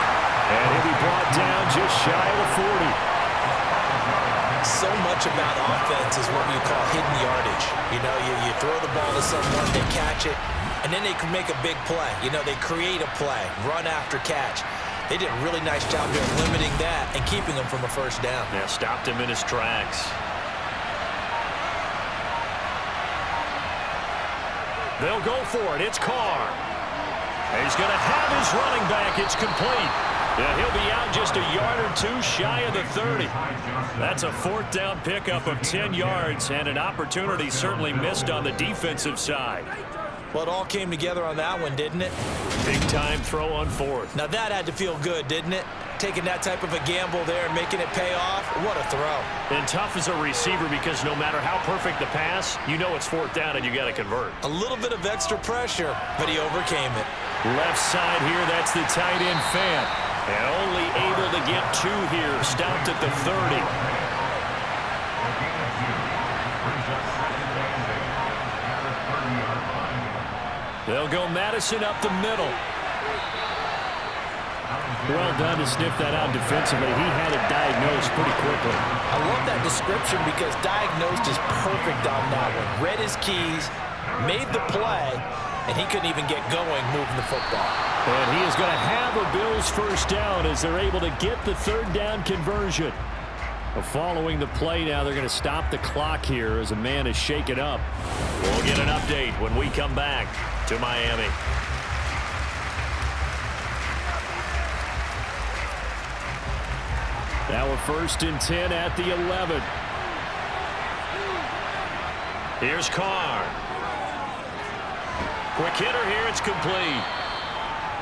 B: And he'll be brought down just shy of the 40.
C: So much about offense is what you call hidden yardage. You know, you throw the ball to someone, they catch it, and then they can make a big play. You know, they create a play, run after catch. They did a really nice job here limiting that and keeping him from a 1st down.
B: Yeah, stopped him in his tracks. They'll go for it. It's Carr. And he's going to have his running back. It's complete. Yeah, he'll be out just a yard or two shy of the 30. That's a 4th down pickup of 10 yards and an opportunity certainly missed on the defensive side.
C: Well, it all came together on that one, didn't it?
B: Big time throw on 4th.
C: Now that had to feel good, didn't it? Taking that type of a gamble there and making it pay off. What a throw.
B: And tough as a receiver because no matter how perfect the pass, you know it's 4th down and you got to convert.
C: A little bit of extra pressure, but he overcame it.
B: Left side here, that's the tight end Fant. And only able to get 2 here. Stopped at the 30. They'll go Madison up the middle.
G: Well done to sniff that out defensively. He had it diagnosed pretty quickly.
C: I love that description because diagnosed is perfect on that one. Read his keys, made the play, and he couldn't even get going moving the football.
G: And he is going to have a Bills 1st down as they're able to get the 3rd down conversion. Following the play now, they're going to stop the clock here as a man is shaken up.
B: We'll get an update when we come back to Miami.
G: Now a 1st and 10 at the 11.
B: Here's Carr. Quick hitter here, it's complete.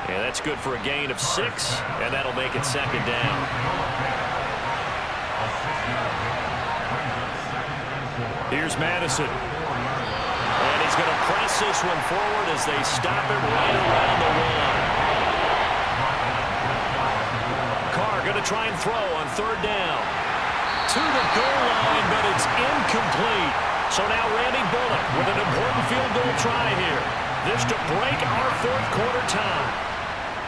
B: And that's good for a gain of 6, and that'll make it 2nd down. Here's Madison. And he's going to press this one forward as they stop it right around the line. Carr going to try and throw on 3rd down. To the goal line, but it's incomplete. So now Randy Bullock with an important field goal try here. This to break our 4th quarter tie.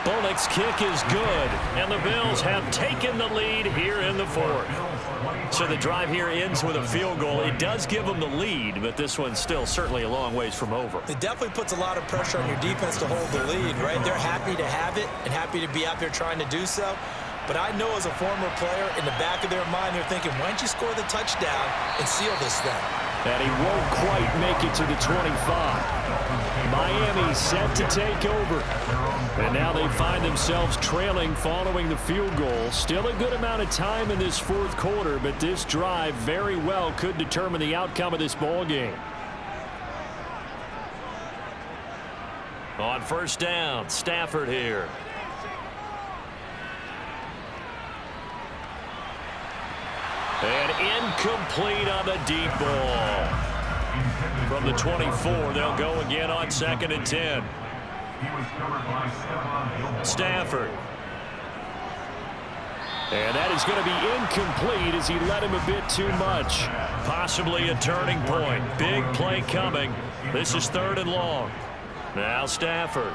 B: Bullock's kick is good, and the Bills have taken the lead here in the 4th. So the drive here ends with a field goal. It does give them the lead, but this one's still certainly a long ways from over.
C: It definitely puts a lot of pressure on your defense to hold the lead, right? They're happy to have it and happy to be out there trying to do so. But I know as a former player, in the back of their mind, they're thinking, why don't you score the touchdown and seal this thing?
G: And he won't quite make it to the 25. Miami set to take over. And now they find themselves trailing following the field goal. Still a good amount of time in this fourth quarter, but this drive very well could determine the outcome of this ball game. On first down, Stafford here. And incomplete on the deep ball. From the 24, they'll go again on 2nd and 10. Stafford. And that is going to be incomplete as he led him a bit too much. Possibly a turning point. Big play coming. This is 3rd and long. Now Stafford.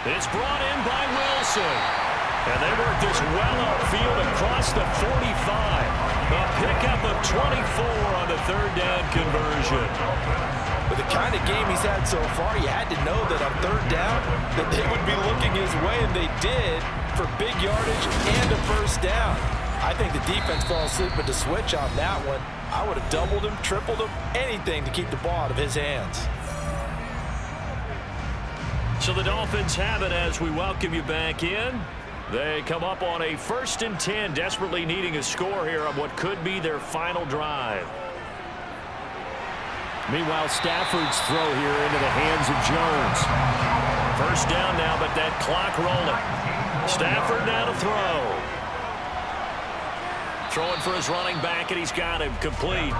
G: It's brought in by Wilson. And they work this well upfield across the 45. A pickup of 24 on the 3rd down conversion.
C: With the kind of game he's had so far, you had to know that on 3rd down that they would be looking his way, and they did for big yardage and a first down. I think the defense fell asleep with the switch on that one. I would have doubled him, tripled him, anything to keep the ball out of his hands.
B: So the Dolphins have it as we welcome you back in. They come up on a 1st and 10, desperately needing a score here on what could be their final drive.
G: Meanwhile, Stafford's throw here into the hands of Jones.
B: First down now, but that clock rolling. Stafford now to throw. Throwing for his running back, and he's got him complete.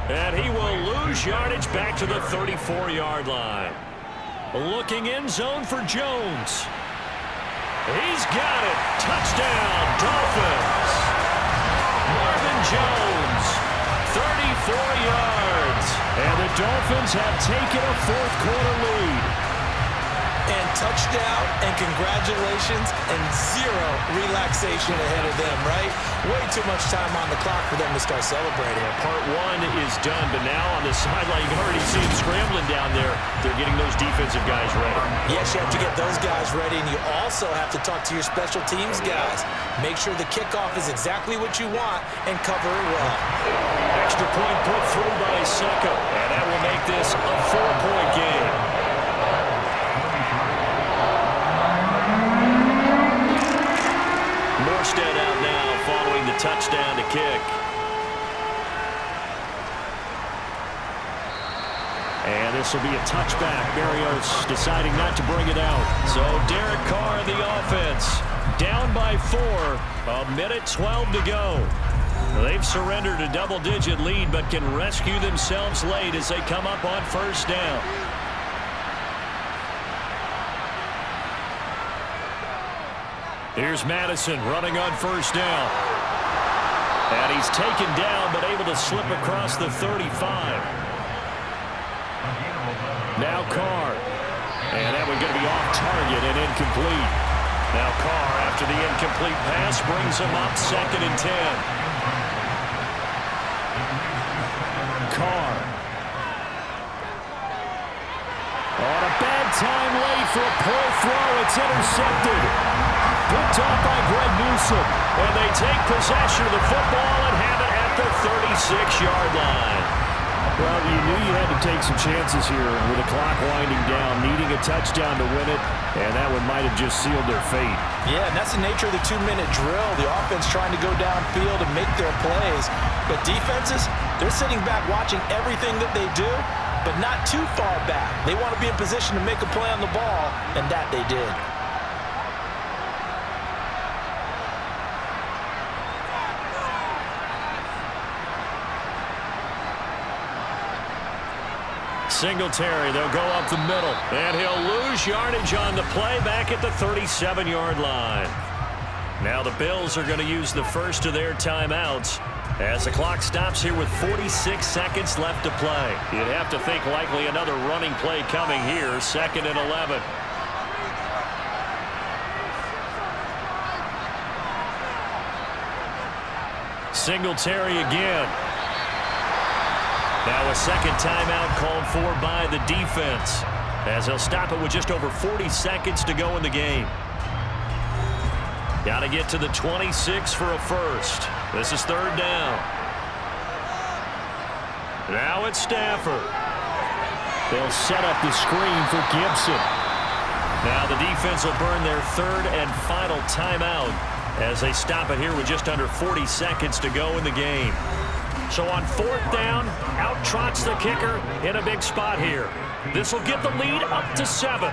B: And he will lose yardage back to the 34-yard line. Looking in zone for Jones. He's got it. Touchdown, Dolphins. Marvin Jones, 34 yards. And the Dolphins have taken a fourth quarter lead.
C: And touchdown and congratulations and zero relaxation ahead of them, right? Way too much time on the clock for them to start celebrating.
B: Part one is done, but now on the sideline, you can already see them scrambling down there. They're getting those defensive guys ready.
C: Yes, you have to get those guys ready, and you also have to talk to your special teams guys. Make sure the kickoff is exactly what you want and cover it well.
B: Extra point put through by Secco, and that will make this a 4-point game. Morstead out now following the touchdown to kick.
G: And this will be a touchback. Berrios deciding not to bring it out.
B: So Derek Carr in the offense. Down by 4. A minute 12 to go. They've surrendered a double-digit lead, but can rescue themselves late as they come up on first down. Here's Madison running on first down. And he's taken down, but able to slip across the 35. Now Carr. And that one going to be off target and incomplete. Now Carr, after the incomplete pass, brings him up 2nd and 10. Carr. On a bad time late for a poor throw. It's intercepted. Picked off by Greg Newsome. And they take possession of the football and have it at the 36-yard line.
G: Well, you knew you had to take some chances here with the clock winding down, needing a touchdown to win it, and that one might have just sealed their fate.
C: Yeah, and that's the nature of the 2-minute drill. The offense trying to go downfield and make their plays. But defenses, they're sitting back watching everything that they do, but not too far back. They want to be in position to make a play on the ball, and that they did.
B: Singletary, they'll go up the middle, and he'll lose yardage on the play back at the 37-yard line. Now the Bills are going to use the first of their timeouts as the clock stops here with 46 seconds left to play. You'd have to think likely another running play coming here, 2nd and 11. Singletary again. Now a second timeout called for by the defense as they'll stop it with just over 40 seconds to go in the game. Got to get to the 26 for a first. This is 3rd down. Now it's Stafford.
G: They'll set up the screen for Gibson.
B: Now the defense will burn their third and final timeout as they stop it here with just under 40 seconds to go in the game. So on fourth down, out trots the kicker in a big spot here. This will get the lead up to 7.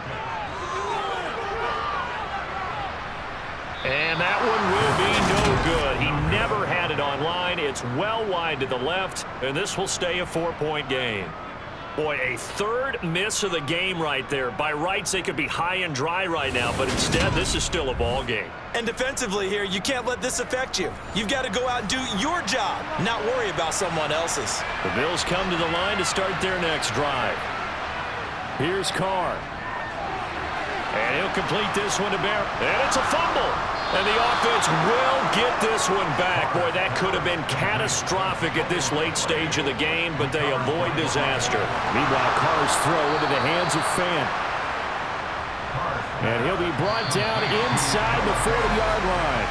B: And that one will be no good. He never had it on line. It's well wide to the left, and this will stay a 4-point game. Boy, a third miss of the game right there. By rights, they could be high and dry right now, but instead, this is still a ball game.
D: And defensively here, you can't let this affect you. You've got to go out and do your job, not worry about someone else's.
B: The Bills come to the line to start their next drive.
G: Here's Carr.
B: And he'll complete this one to Bear. And it's a fumble. And the offense will get this one back. Boy, that could have been catastrophic at this late stage of the game, but they avoid disaster.
G: Meanwhile, Carr's throw into the hands of Fan. And he'll be brought down inside the 40-yard line.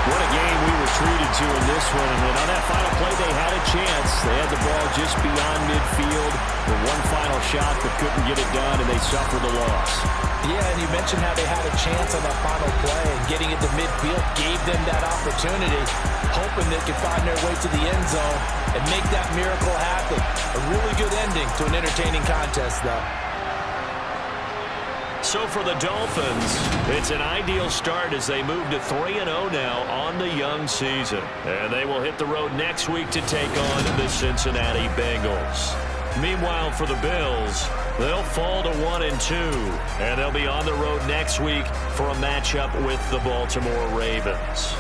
G: What a game we were treated to in this one. And on that final play, they had a chance. They had the ball just beyond midfield for one final shot, but couldn't get it done, and they suffered the loss.
C: Yeah, and you mentioned how they had a chance on that final play, and getting it to midfield gave them that opportunity, hoping they could find their way to the end zone and make that miracle happen. A really good ending to an entertaining contest, though.
B: So for the Dolphins, it's an ideal start as they move to 3-0 now on the young season. And they will hit the road next week to take on the Cincinnati Bengals. Meanwhile, for the Bills, they'll fall to 1-2, and they'll be on the road next week for a matchup with the Baltimore Ravens.